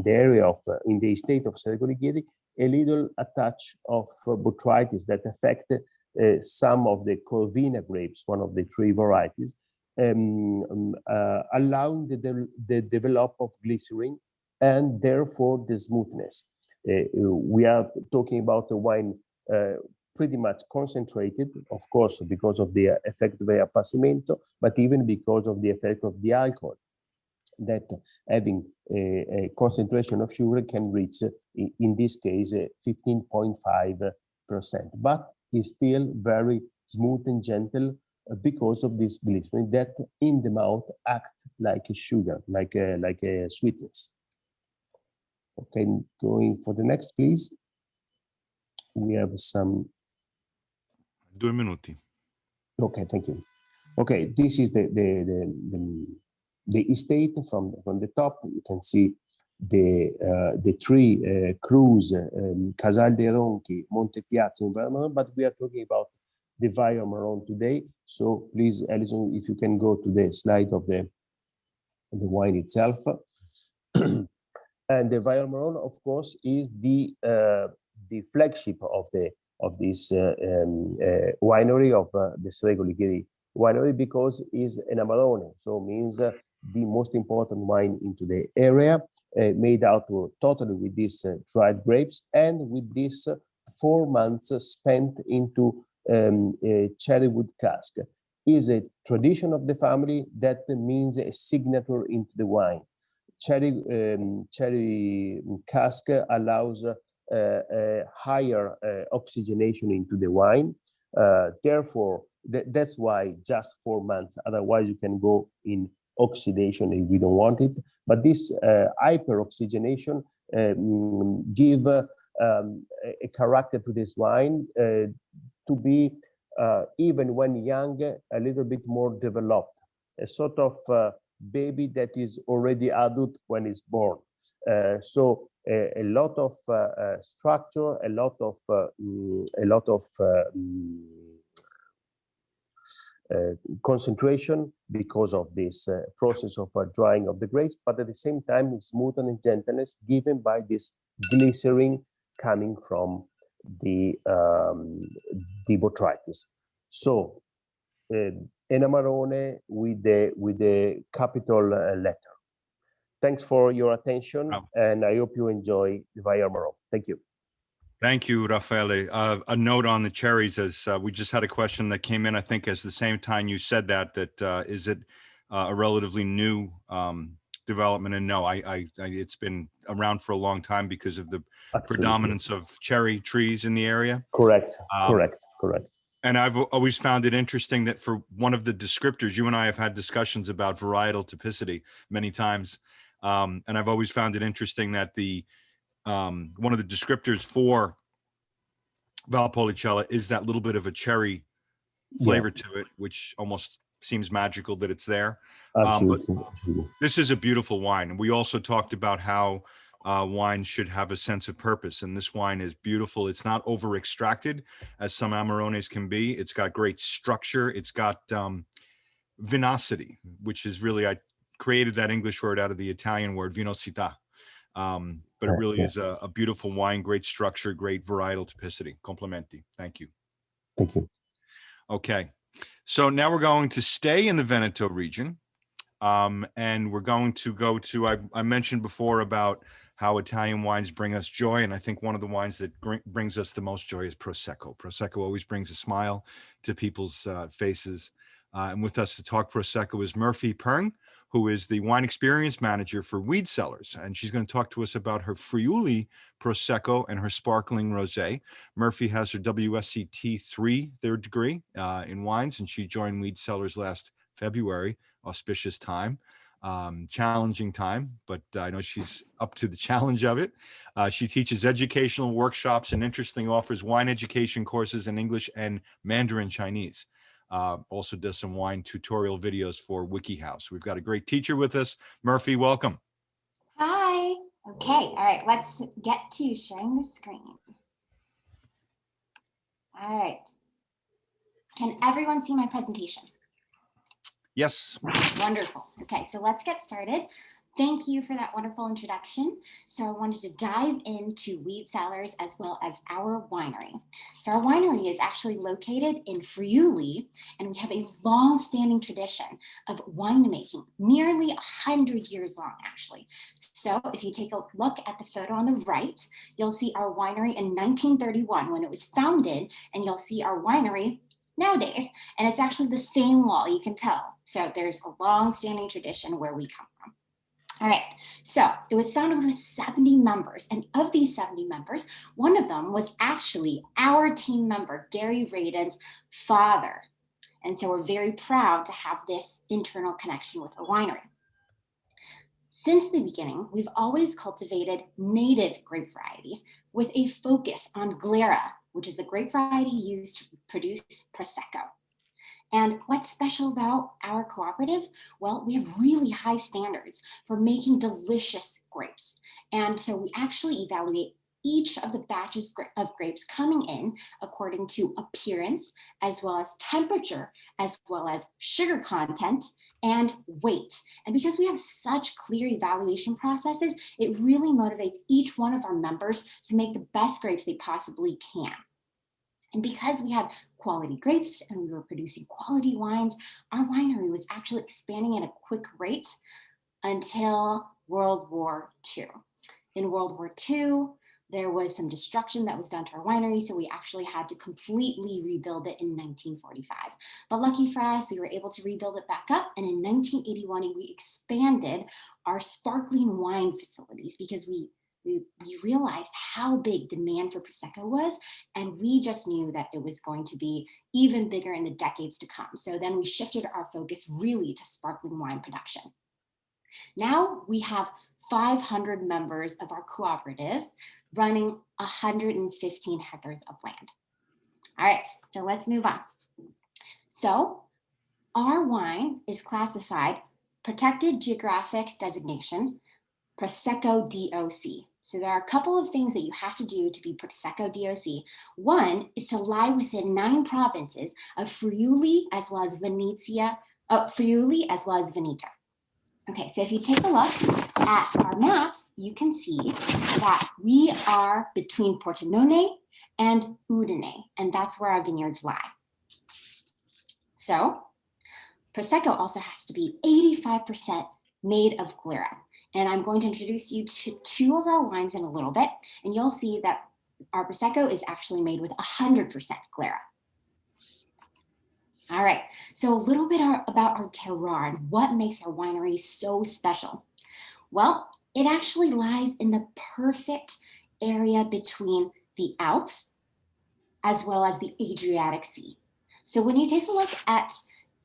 area of in the estate of Serra Goligheri, a little touch of botrytis that affect some of the Corvina grapes, one of the 3 varieties, allowing the develop of glycerin and therefore the smoothness. We are talking about a wine pretty much concentrated, of course, because of the effect of the appassimento, but even because of the effect of the alcohol, that having a concentration of sugar can reach, in this case, 15.5%, but is still very smooth and gentle because of this glycerin that in the mouth act like a sugar, like a sweetness. Okay, going for the next, please. We have some 2 minuti. Okay, thank you. Okay, this is the estate from the top. You can see the 3 crews, Casal dei Ronchi, Monte Piazza, and Vermont, but we are talking about the Valle Marron today. So please, Alison, if you can go to the slide of the wine itself. And the Valle Marron, of course, is the flagship of this winery, of the Serra Goligheri winery, because it's an Amarone, so means the most important wine into the area, made out totally with these dried grapes and with this 4 months spent into cherry wood cask. Is a tradition of the family that means a signature into the wine. Cherry cask allows a higher oxygenation into the wine. Therefore, that's why just 4 months. Otherwise, you can go in oxidation if we don't want it. But this hyper-oxygenation give a character to this wine to be, even when young, a little bit more developed. A sort of baby that is already adult when it's born. So a lot of structure, a lot of concentration because of this process of drying of the grapes, but at the same time, smoothness and gentleness given by this glycerin coming from the botrytis. So an Amarone with the capital letter. Thanks for your attention, and I hope you enjoy the Valle Marron. Thank you. Thank you, Raffaele. A note on the cherries, as we just had a question that came in, I think, as the same time you said that is it a relatively new development? And no, it's been around for a long time because of the predominance of cherry trees in the area. Correct. And I've always found it interesting that for one of the descriptors, you and I have had discussions about varietal typicity many times. And I've always found it interesting that one of the descriptors for Valpolicella is that little bit of a cherry flavor to it, which almost seems magical that it's there. Absolutely. But this is a beautiful wine. And we also talked about how wine should have a sense of purpose. And this wine is beautiful. It's not over extracted as some Amarones can be. It's got great structure. It's got vinosity, which is really, I created that English word out of the Italian word vinosità. But it really is a beautiful wine, great structure, great varietal typicity. Complimenti. Thank you. Thank you. Okay. So now we're going to stay in the Veneto region. And we're going to go to, I mentioned before about how Italian wines bring us joy. And I think one of the wines that brings us the most joy is Prosecco. Prosecco always brings a smile to people's faces. And with us to talk Prosecco is Murphy Pern, who is the wine experience manager for Weed Cellars. And she's going to talk to us about her Friuli Prosecco and her sparkling rosé. Murphy has her WSET 3 third degree in wines, and she joined Weed Cellars last February, auspicious time. challenging time, but I know she's up to the challenge of it. She teaches educational workshops and offers wine education courses in English and Mandarin Chinese. Also does some wine tutorial videos for WikiHouse. We've got a great teacher with us. Murphy, welcome. Hi. Okay. All right. Let's get to sharing the screen. All right. Can everyone see my presentation? Yes. Wonderful. Okay, so let's get started. Thank you for that wonderful introduction. So I wanted to dive into Wheat Cellars as well as our winery. So our winery is actually located in Friuli, and we have a long-standing tradition of winemaking, nearly 100 years long, actually. So if you take a look at the photo on the right, you'll see our winery in 1931 when it was founded, and you'll see our winery nowadays, and it's actually the same wall, you can tell. So there's a long-standing tradition where we come from. All right, so it was founded with 70 members, and of these 70 members, one of them was actually our team member, Gary Radin's father. And so we're very proud to have this internal connection with our winery. Since the beginning, we've always cultivated native grape varieties with a focus on Galera, which is the grape variety used to produce Prosecco. And what's special about our cooperative? Well, we have really high standards for making delicious grapes. And so we actually evaluate each of the batches of grapes coming in according to appearance, as well as temperature, as well as sugar content and weight. And because we have such clear evaluation processes, it really motivates each one of our members to make the best grapes they possibly can. And because we had quality grapes and we were producing quality wines, our winery was actually expanding at a quick rate until World War II. In World War II, there was some destruction that was done to our winery, so we actually had to completely rebuild it in 1945. But lucky for us, we were able to rebuild it back up, and in 1981, we expanded our sparkling wine facilities because we realized how big demand for Prosecco was, and we just knew that it was going to be even bigger in the decades to come. So then we shifted our focus really to sparkling wine production. Now we have 500 members of our cooperative running 115 hectares of land. All right, so let's move on. So our wine is classified Protected Geographic Designation, Prosecco DOC. So there are a couple of things that you have to do to be Prosecco DOC. One is to lie within 9 provinces of Friuli as well as Veneto. Okay, so if you take a look at our maps, you can see that we are between Pordenone and Udine, and that's where our vineyards lie. So Prosecco also has to be 85% made of Galera. And I'm going to introduce you to 2 of our wines in a little bit, and you'll see that our Prosecco is actually made with 100% Galera. All right, so a little bit about our terroir and what makes our winery so special. Well, it actually lies in the perfect area between the Alps as well as the Adriatic Sea. So when you take a look at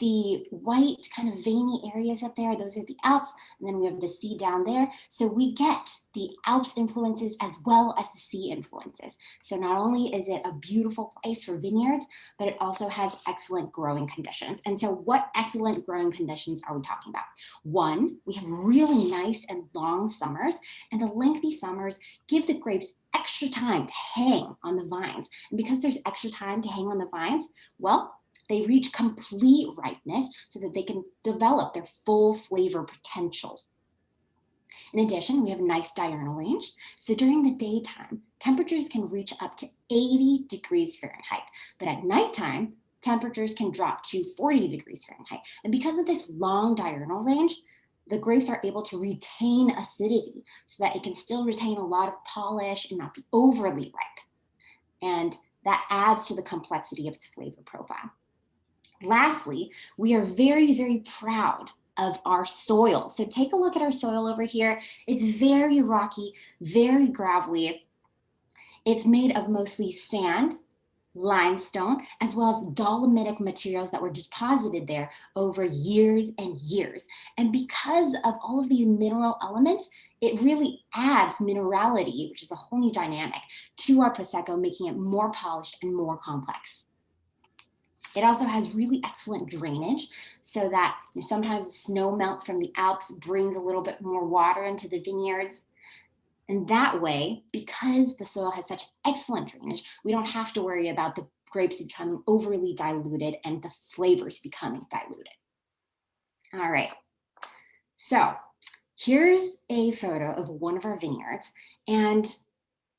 the white kind of veiny areas up there, those are the Alps, and then we have the sea down there. So we get the Alps influences as well as the sea influences. So not only is it a beautiful place for vineyards, but it also has excellent growing conditions. And so what excellent growing conditions are we talking about? One, we have really nice and long summers, and the lengthy summers give the grapes extra time to hang on the vines. And because there's extra time to hang on the vines, well, they reach complete ripeness so that they can develop their full flavor potentials. In addition, we have a nice diurnal range. So during the daytime, temperatures can reach up to 80 degrees Fahrenheit, but at nighttime, temperatures can drop to 40 degrees Fahrenheit. And because of this long diurnal range, the grapes are able to retain acidity so that it can still retain a lot of polish and not be overly ripe. And that adds to the complexity of its flavor profile. Lastly, we are very, very proud of our soil. So take a look at our soil over here. It's very rocky, very gravelly. It's made of mostly sand limestone, as well as dolomitic materials that were deposited there over years and years. And because of all of these mineral elements, it really adds minerality, which is a whole new dynamic, to our Prosecco, making it more polished and more complex. It also has really excellent drainage, so that sometimes the snow melt from the Alps brings a little bit more water into the vineyards. And that way, because the soil has such excellent drainage, we don't have to worry about the grapes becoming overly diluted and the flavors becoming diluted. All right, so here's a photo of one of our vineyards, and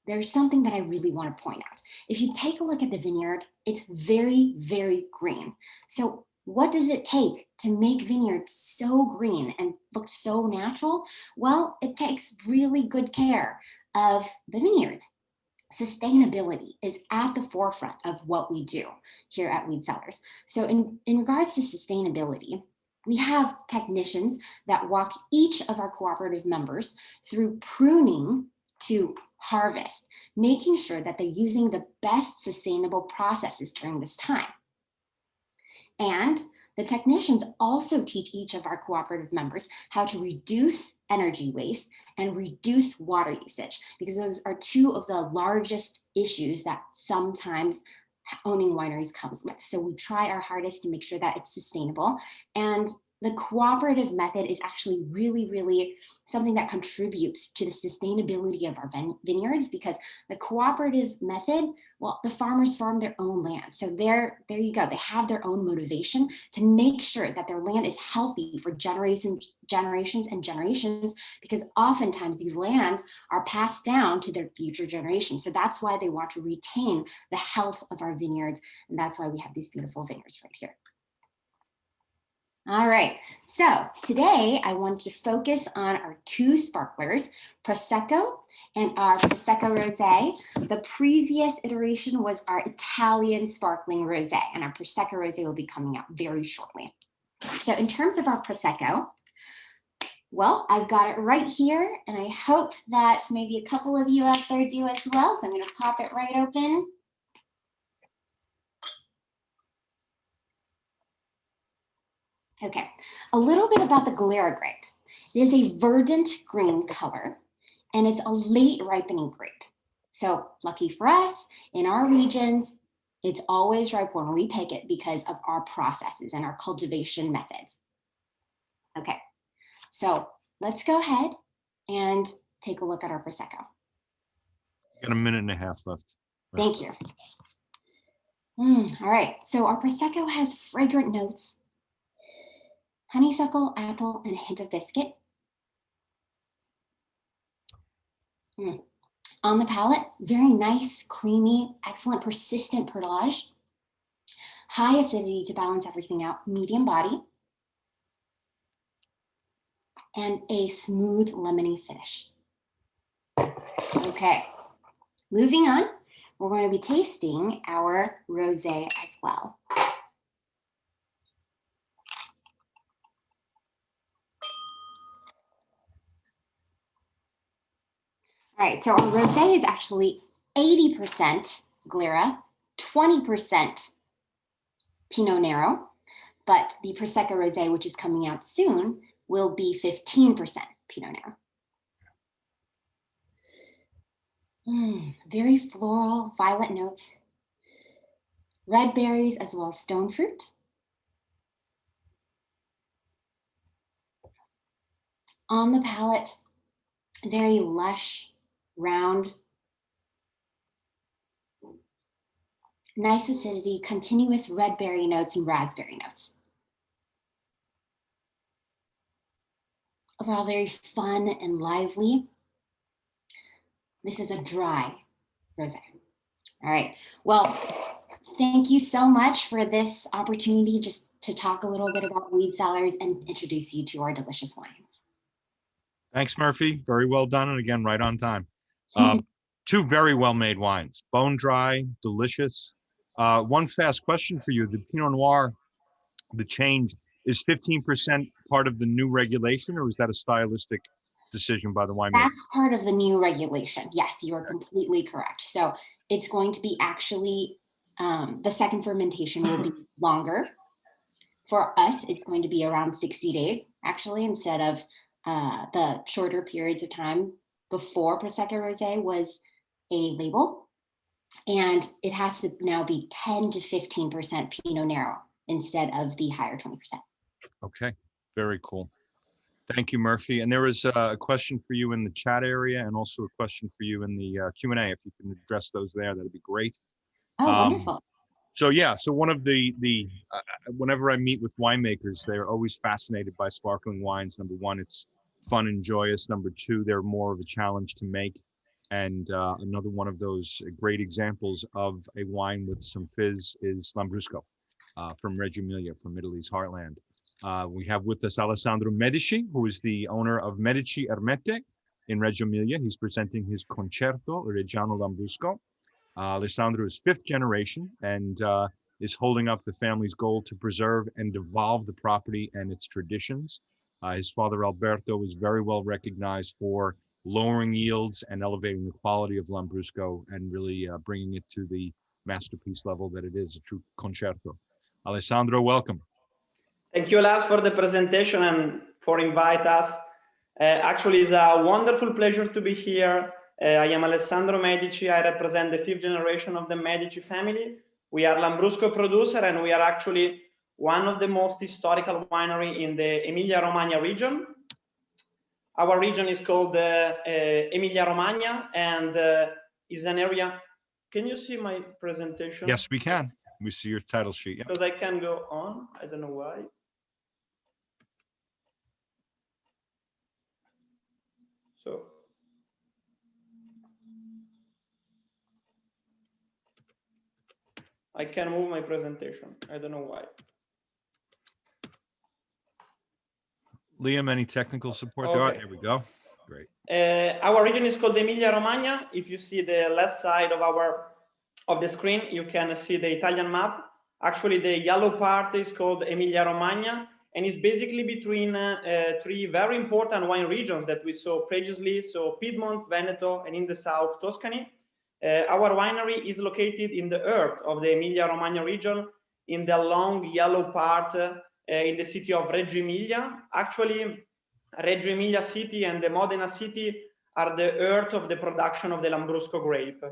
there's something that I really want to point out. If you take a look at the vineyard, it's very, very green. So what does it take to make vineyards so green and look so natural? Well, it takes really good care of the vineyards. Sustainability is at the forefront of what we do here at Weed Cellars. So in regards to sustainability, we have technicians that walk each of our cooperative members through pruning to harvest, making sure that they're using the best sustainable processes during this time. And the technicians also teach each of our cooperative members how to reduce energy waste and reduce water usage, because those are two of the largest issues that sometimes owning wineries comes with. So we try our hardest to make sure that it's sustainable. And the cooperative method is actually really, really something that contributes to the sustainability of our vineyards, because the cooperative method, well, the farmers farm their own land. So there you go. They have their own motivation to make sure that their land is healthy for generations and generations, because oftentimes these lands are passed down to their future generations. So that's why they want to retain the health of our vineyards. And that's why we have these beautiful vineyards right here. All right, so today I want to focus on our two sparklers, Prosecco and our Prosecco Rosé. The previous iteration was our Italian sparkling rosé, and our Prosecco Rosé will be coming out very shortly. So in terms of our Prosecco, well, I've got it right here, and I hope that maybe a couple of you out there do as well. So I'm gonna pop it right open. Okay, a little bit about the Galera grape. It is a verdant green color, and it's a late ripening grape. So lucky for us, in our regions, it's always ripe when we pick it because of our processes and our cultivation methods. Okay, so let's go ahead and take a look at our Prosecco. Got a minute and a half left. Thank you. All right, so our Prosecco has fragrant notes: honeysuckle, apple, and a hint of biscuit. On the palate, very nice, creamy, excellent, persistent perlage. High acidity to balance everything out, medium body. And a smooth, lemony finish. Okay, moving on, we're going to be tasting our rosé as well. All right, so our rosé is actually 80% Galera, 20% Pinot Nero, but the Prosecco Rosé, which is coming out soon, will be 15% Pinot Nero. Very floral, violet notes, red berries, as well as stone fruit. On the palate, very lush, round, nice acidity, continuous red berry notes and raspberry notes. Overall, very fun and lively. This is a dry rosé. All right, well, thank you so much for this opportunity just to talk a little bit about Weed Cellars and introduce you to our delicious wines. Thanks, Murphy. Very well done. And again, right on time. Two very well-made wines, bone dry, delicious. One fast question for you. The Pinot Noir, the change, is 15% part of the new regulation, or is that a stylistic decision by the winemaker? That's part of the new regulation. Yes, you are completely correct. So it's going to be actually The second fermentation will be longer. For us, it's going to be around 60 days, actually, instead of the shorter periods of time before Prosecco Rosé was a label. And it has to now be 10 to 15% Pinot Nero instead of the higher 20%. Okay, very cool. Thank you, Murphy. And there was a question for you in the chat area and also a question for you in the Q&A. If you can address those there, that'd be great. Oh, wonderful. So yeah, so one of the whenever I meet with winemakers, they're always fascinated by sparkling wines. Number one, it's fun and joyous. Number two, they're more of a challenge to make. And another one of those great examples of a wine with some fizz is Lambrusco from Reggio Emilia, from Italy's heartland. We have with us Alessandro Medici, who is the owner of Medici Ermete in Reggio Emilia. He's presenting his Concerto Reggiano Lambrusco. Alessandro is fifth generation and is holding up the family's goal to preserve and evolve the property and its traditions. His father Alberto is very well recognized for lowering yields and elevating the quality of Lambrusco and really bringing it to the masterpiece level that it is, a true concerto. Alessandro, welcome. Thank you, Lars, for the presentation and for inviting us. Actually, it's a wonderful pleasure to be here. I am Alessandro Medici. I represent the fifth generation of the Medici family. We are Lambrusco producer, and we are actually one of the most historical winery in the Emilia Romagna region. Our region is called Emilia Romagna, and is an area. Can you see my presentation? Yes, we can. We see your title sheet. Because I can go on. I don't know why. So. I can move my presentation. I don't know why. Liam, any technical support? Okay. There we go. Great. Our region is called Emilia Romagna. If you see the left side of the screen, you can see the Italian map. Actually, the yellow part is called Emilia Romagna, and it's basically between three very important wine regions that we saw previously. So Piedmont, Veneto, and in the south, Tuscany. Our winery is located in the heart of the Emilia Romagna region, in the long yellow part in the city of Reggio Emilia. Actually, Reggio Emilia city and the Modena city are the heart of the production of the Lambrusco grape.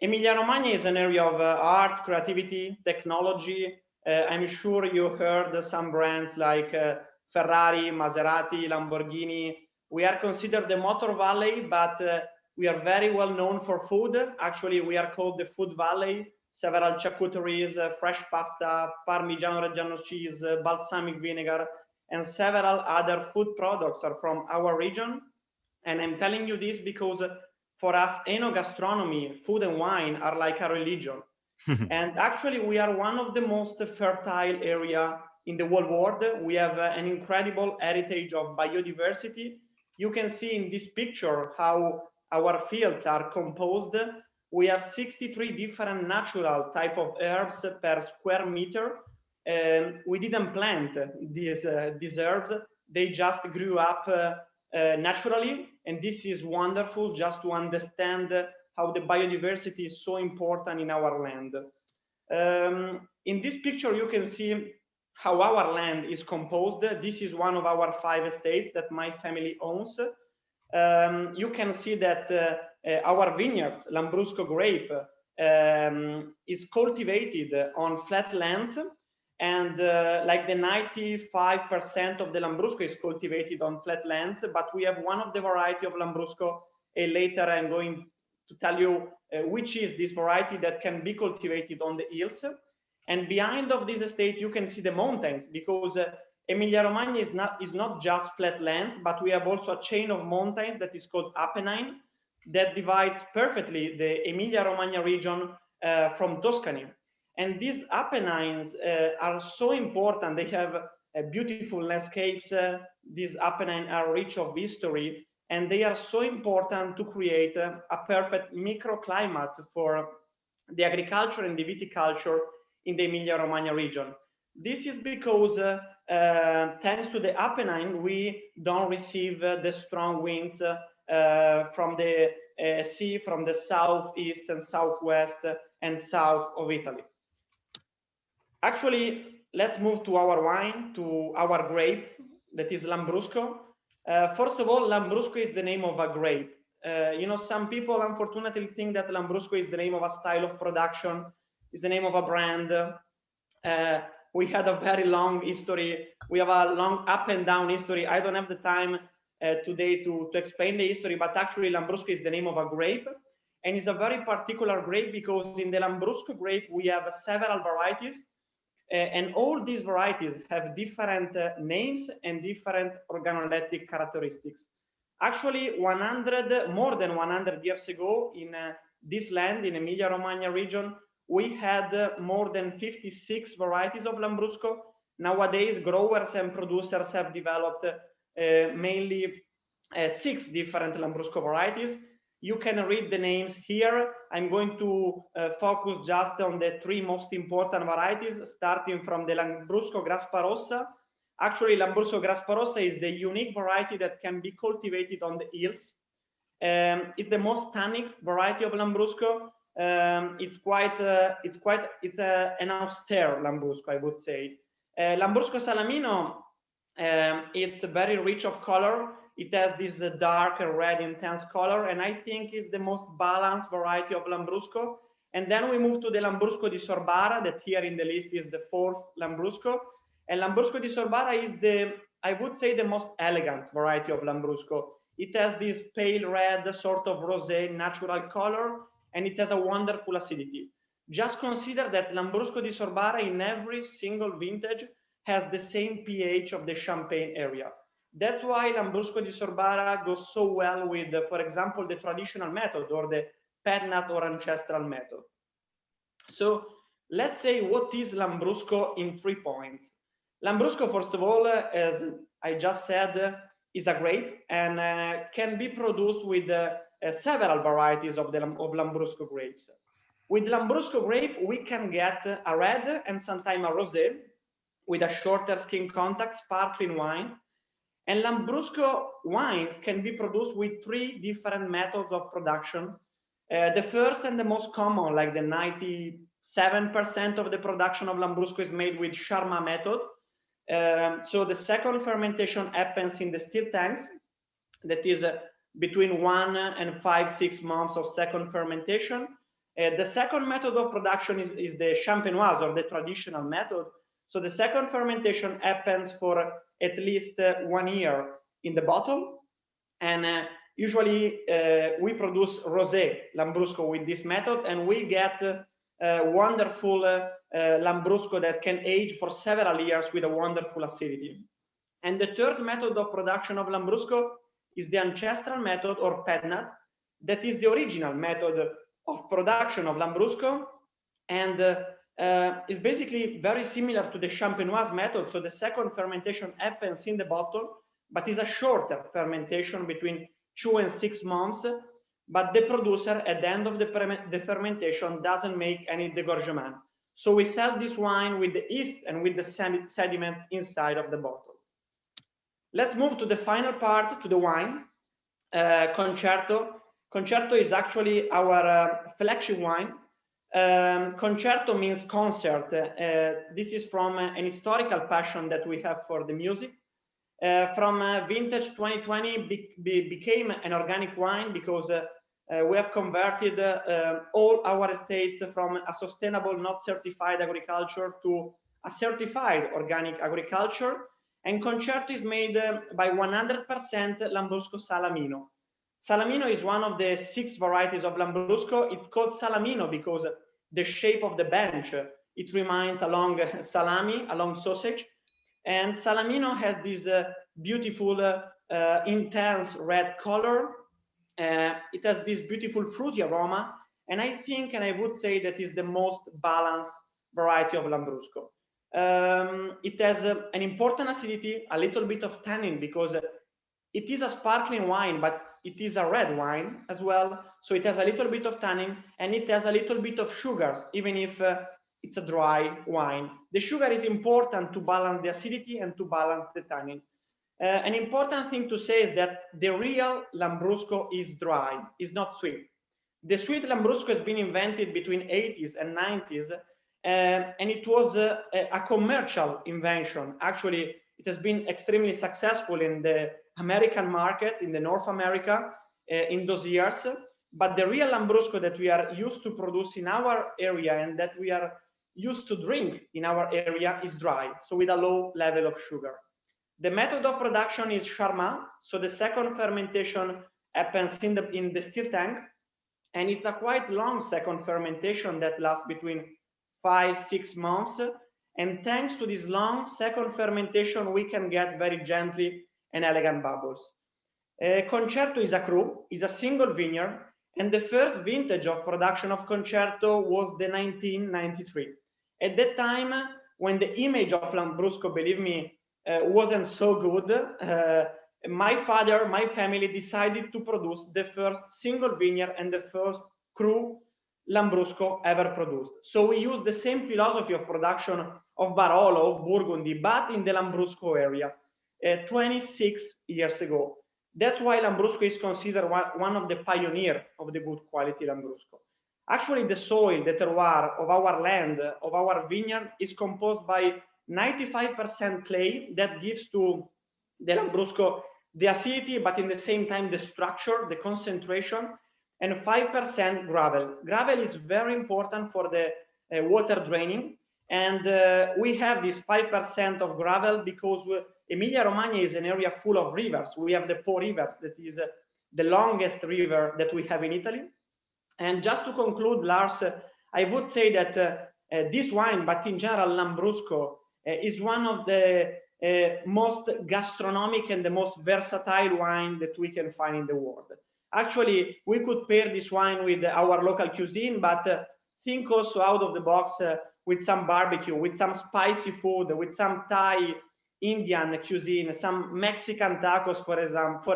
Emilia Romagna is an area of art, creativity, technology. I'm sure you heard some brands like Ferrari, Maserati, Lamborghini. We are considered the Motor Valley, but we are very well known for food. Actually, we are called the Food Valley. Several charcuteries, fresh pasta, Parmigiano Reggiano cheese, balsamic vinegar, and several other food products are from our region. And I'm telling you this because for us, enogastronomy, food and wine are like a religion. And actually, we are one of the most fertile area in the whole world. We have an incredible heritage of biodiversity. You can see in this picture how our fields are composed. We have 63 different natural type of herbs per square meter. We didn't plant these herbs. They just grew up naturally. And this is wonderful just to understand how the biodiversity is so important in our land. In this picture, you can see how our land is composed. This is one of our 5 estates that my family owns. You can see that our vineyards, Lambrusco grape, is cultivated on flat lands, and like the 95% of the Lambrusco is cultivated on flat lands, but we have one of the variety of Lambrusco. Later I'm going to tell you which is this variety that can be cultivated on the hills. And behind of this estate, you can see the mountains, because Emilia Romagna is not just flat lands, but we have also a chain of mountains that is called Apennine that divides perfectly the Emilia Romagna region from Tuscany. And these Apennines are so important. They have beautiful landscapes. These Apennines are rich of history, and they are so important to create a perfect microclimate for the agriculture and the viticulture in the Emilia Romagna region. This is because thanks to the Apennine, we don't receive the strong winds from the see from the southeast and southwest and south of Italy. Actually, let's move to our wine, to our grape, that is Lambrusco. First of all, Lambrusco is the name of a grape. You know, some people unfortunately think that Lambrusco is the name of a style of production, is the name of a brand. We had a very long history. We have a long up and down history. I don't have the time today to explain the history, but actually Lambrusco is the name of a grape. And it's a very particular grape because in the Lambrusco grape, we have several varieties. And all these varieties have different names and different organoleptic characteristics. Actually, more than 100 years ago, in this land, in Emilia Romagna region, we had more than 56 varieties of Lambrusco. Nowadays, growers and producers have developed mainly 6 different Lambrusco varieties. You can read the names here. I'm going to focus just on the 3 most important varieties, starting from the Lambrusco Grasparossa. Actually, Lambrusco Grasparossa is the unique variety that can be cultivated on the hills. It's the most tannic variety of Lambrusco. It's an austere Lambrusco, I would say. Lambrusco Salamino, it's very rich of color. It has this dark red intense color, and I think it's the most balanced variety of Lambrusco. And then we move to the Lambrusco di Sorbara, that here in the list is the 4th Lambrusco. And Lambrusco di Sorbara is I would say, the most elegant variety of Lambrusco. It has this pale red, sort of rosé natural color, and it has a wonderful acidity. Just consider that Lambrusco di Sorbara in every single vintage has the same pH of the Champagne area. That's why Lambrusco di Sorbara goes so well with, for example, the traditional method or the perennial or ancestral method. So let's say, what is Lambrusco in 3 points? Lambrusco, first of all, as I just said, is a grape and can be produced with several varieties of Lambrusco grapes. With Lambrusco grape, we can get a red and sometimes a rosé with a shorter skin contact, sparkling wine. And Lambrusco wines can be produced with 3 different methods of production. The first and the most common, like the 97% of the production of Lambrusco, is made with Charmat method. So the second fermentation happens in the still tanks. That is between 1 and 5-6 months of second fermentation. The second method of production is the champenoise, or the traditional method. So the second fermentation happens for at least 1 year in the bottle. And usually we produce rosé Lambrusco with this method, and we get wonderful Lambrusco that can age for several years with a wonderful acidity. And the third method of production of Lambrusco is the ancestral method, or perennial. That is the original method of production of Lambrusco, and is basically very similar to the champenoise method. So the second fermentation happens in the bottle, but is a shorter fermentation between 2 and 6 months. But the producer at the end of the fermentation doesn't make any degorgement. So we sell this wine with the yeast and with the sediment inside of the bottle. Let's move to the final part, to the wine, Concerto. Concerto is actually our flagship wine. Concerto means concert. This is from an historical passion that we have for the music. From vintage 2020 became an organic wine because we have converted all our estates from a sustainable, not certified agriculture to a certified organic agriculture. And Concerto is made by 100% Lambrusco Salamino. Salamino is one of the 6 varieties of Lambrusco. It's called Salamino because the shape of the bench, it reminds along salami, along sausage. And Salamino has this beautiful, intense red color. It has this beautiful fruity aroma. And I think, and I would say, that is the most balanced variety of Lambrusco. It has an important acidity, a little bit of tannin, because it is a sparkling wine, but it is a red wine as well. So it has a little bit of tannin, and it has a little bit of sugars, even if it's a dry wine. The sugar is important to balance the acidity and to balance the tannin. An important thing to say is that the real Lambrusco is dry, is not sweet. The sweet Lambrusco has been invented between 80s and 90s, and it was a commercial invention. Actually, it has been extremely successful in the American market, in the North America, in those years. But the real Lambrusco that we are used to produce in our area and that we are used to drink in our area is dry, so with a low level of sugar. The method of production is Charmat, so the second fermentation happens in the still tank, and it's a quite long second fermentation that lasts between 5-6 months. And thanks to this long second fermentation, we can get very gently and elegant bubbles. Concerto is a cru, is a single vineyard, and the first vintage of production of Concerto was the 1993. At that time, when the image of Lambrusco, believe me, wasn't so good, my father, my family decided to produce the first single vineyard and the first cru Lambrusco ever produced. So we use the same philosophy of production of Barolo, of Burgundy, but in the Lambrusco area, 26 years ago. That's why Lambrusco is considered one of the pioneers of the good quality Lambrusco. Actually, the soil, the terroir of our land, of our vineyard is composed by 95% clay that gives to the Lambrusco the acidity, but in the same time the structure, the concentration, and 5% gravel. Gravel is very important for the water draining, and we have this 5% of gravel because Emilia Romagna is an area full of rivers. We have the Po River, that is the longest river that we have in Italy. And just to conclude, Lars, I would say that this wine, but in general Lambrusco, is one of the most gastronomic and the most versatile wine that we can find in the world. Actually, we could pair this wine with our local cuisine, but think also out of the box with some barbecue, with some spicy food, with some Thai, Indian cuisine, some Mexican tacos, for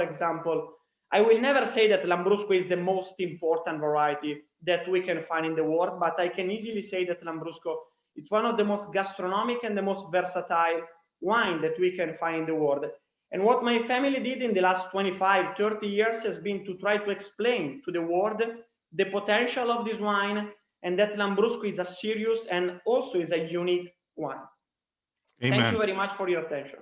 example. I will never say that Lambrusco is the most important variety that we can find in the world, but I can easily say that Lambrusco is one of the most gastronomic and the most versatile wine that we can find in the world. And what my family did in the last 25, 30 years has been to try to explain to the world the potential of this wine, and that Lambrusco is a serious and also is a unique wine. Amen. Thank you very much for your attention.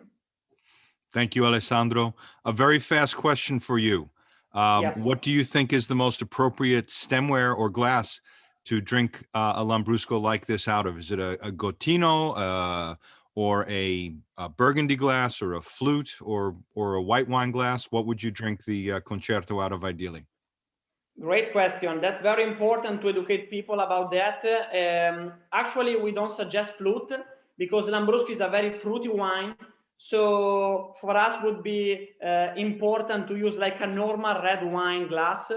Thank you, Alessandro. A very fast question for you. Yes. What do you think is the most appropriate stemware or glass to drink a Lambrusco like this out of? Is it a Gottino, or a Burgundy glass, or a flute, or a white wine glass? What would you drink the Concerto out of ideally? Great question. That's very important to educate people about that. Actually, we don't suggest flute because Lambrusco is a very fruity wine. So for us would be important to use like a normal red wine glass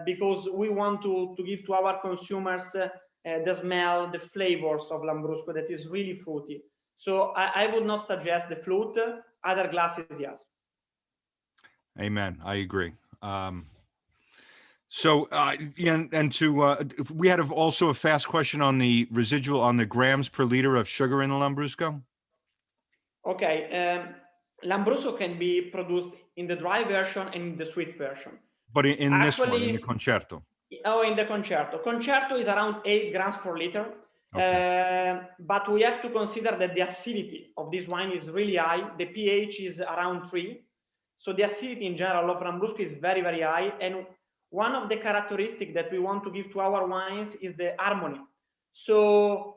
because we want to give to our consumers the smell, the flavors of Lambrusco that is really fruity. So I would not suggest the flute. Other glasses, yes. Amen. I agree. We had also a fast question on the residual, on the grams per liter of sugar in the Lambrusco. Okay, Lambrusco can be produced in the dry version and in the sweet version. But in this one, in the Concerto. Oh, in the Concerto. Concerto is around 8 grams per liter. Okay. But we have to consider that the acidity of this wine is really high. The pH is around 3. So the acidity in general of Lambrusco is very, very high. And one of the characteristics that we want to give to our wines is the harmony. So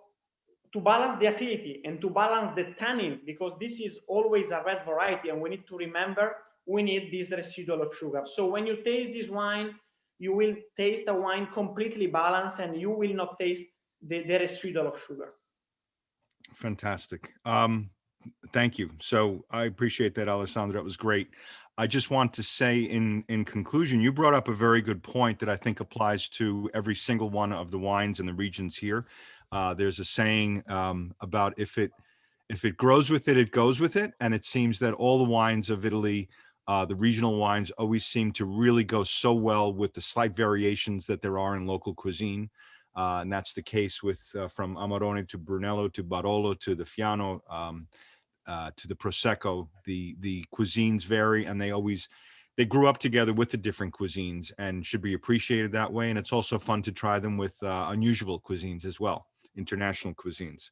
to balance the acidity and to balance the tannin, because this is always a red variety, and we need to remember we need this residual of sugar. So when you taste this wine, you will taste a wine completely balanced, and you will not taste the residual of sugar. Fantastic. Thank you. So I appreciate that, Alessandro. That was great. I just want to say in conclusion, you brought up a very good point that I think applies to every single one of the wines in the regions here. There's a saying about if it grows with it, it goes with it. And it seems that all the wines of Italy, the regional wines, always seem to really go so well with the slight variations that there are in local cuisine. And that's the case with from Amarone to Brunello to Barolo to the Fiano. to the Prosecco. The cuisines vary, and they grew up together with the different cuisines and should be appreciated that way. And it's also fun to try them with unusual cuisines as well, international cuisines.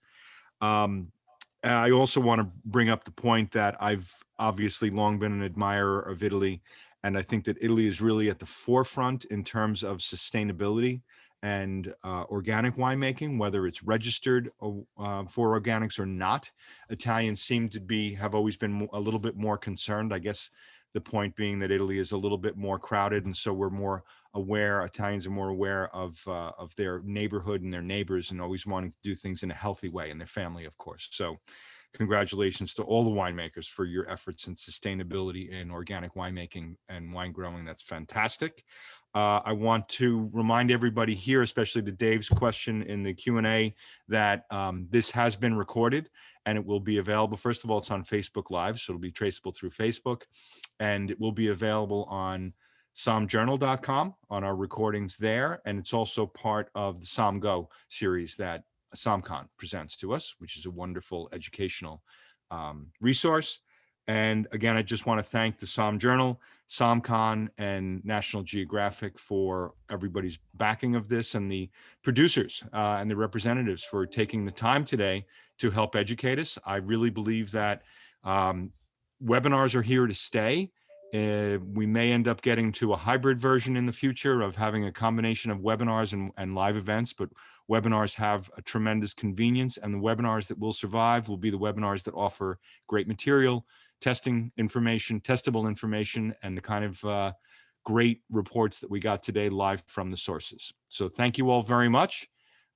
I also want to bring up the point that I've obviously long been an admirer of Italy, and I think that Italy is really at the forefront in terms of sustainability and organic winemaking, whether it's registered for organics or not. Italians seem to have always been a little bit more concerned. I guess the point being that Italy is a little bit more crowded, and so we're more aware. Italians are more aware of their neighborhood and their neighbors, and always wanting to do things in a healthy way, and their family, of course. So, congratulations to all the winemakers for your efforts in sustainability in organic winemaking and wine growing. That's fantastic. I want to remind everybody here, especially to Dave's question in the Q&A, that this has been recorded and it will be available. First of all, it's on Facebook Live, so it'll be traceable through Facebook, and it will be available on somjournal.com on our recordings there. And it's also part of the SomGo series that SomCon presents to us, which is a wonderful educational resource. And again, I just want to thank the Som Journal, SomCon, and National Geographic for everybody's backing of this, and the producers and the representatives for taking the time today to help educate us. I really believe that webinars are here to stay. We may end up getting to a hybrid version in the future of having a combination of webinars and live events, but webinars have a tremendous convenience, and the webinars that will survive will be the webinars that offer great material, testing information, testable information, and the kind of great reports that we got today live from the sources. So thank you all very much,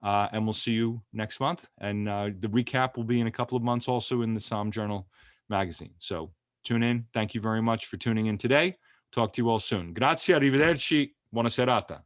and we'll see you next month. And the recap will be in a couple of months also in the Som Journal magazine. So tune in. Thank you very much for tuning in today. Talk to you all soon. Grazie, arrivederci, buona serata.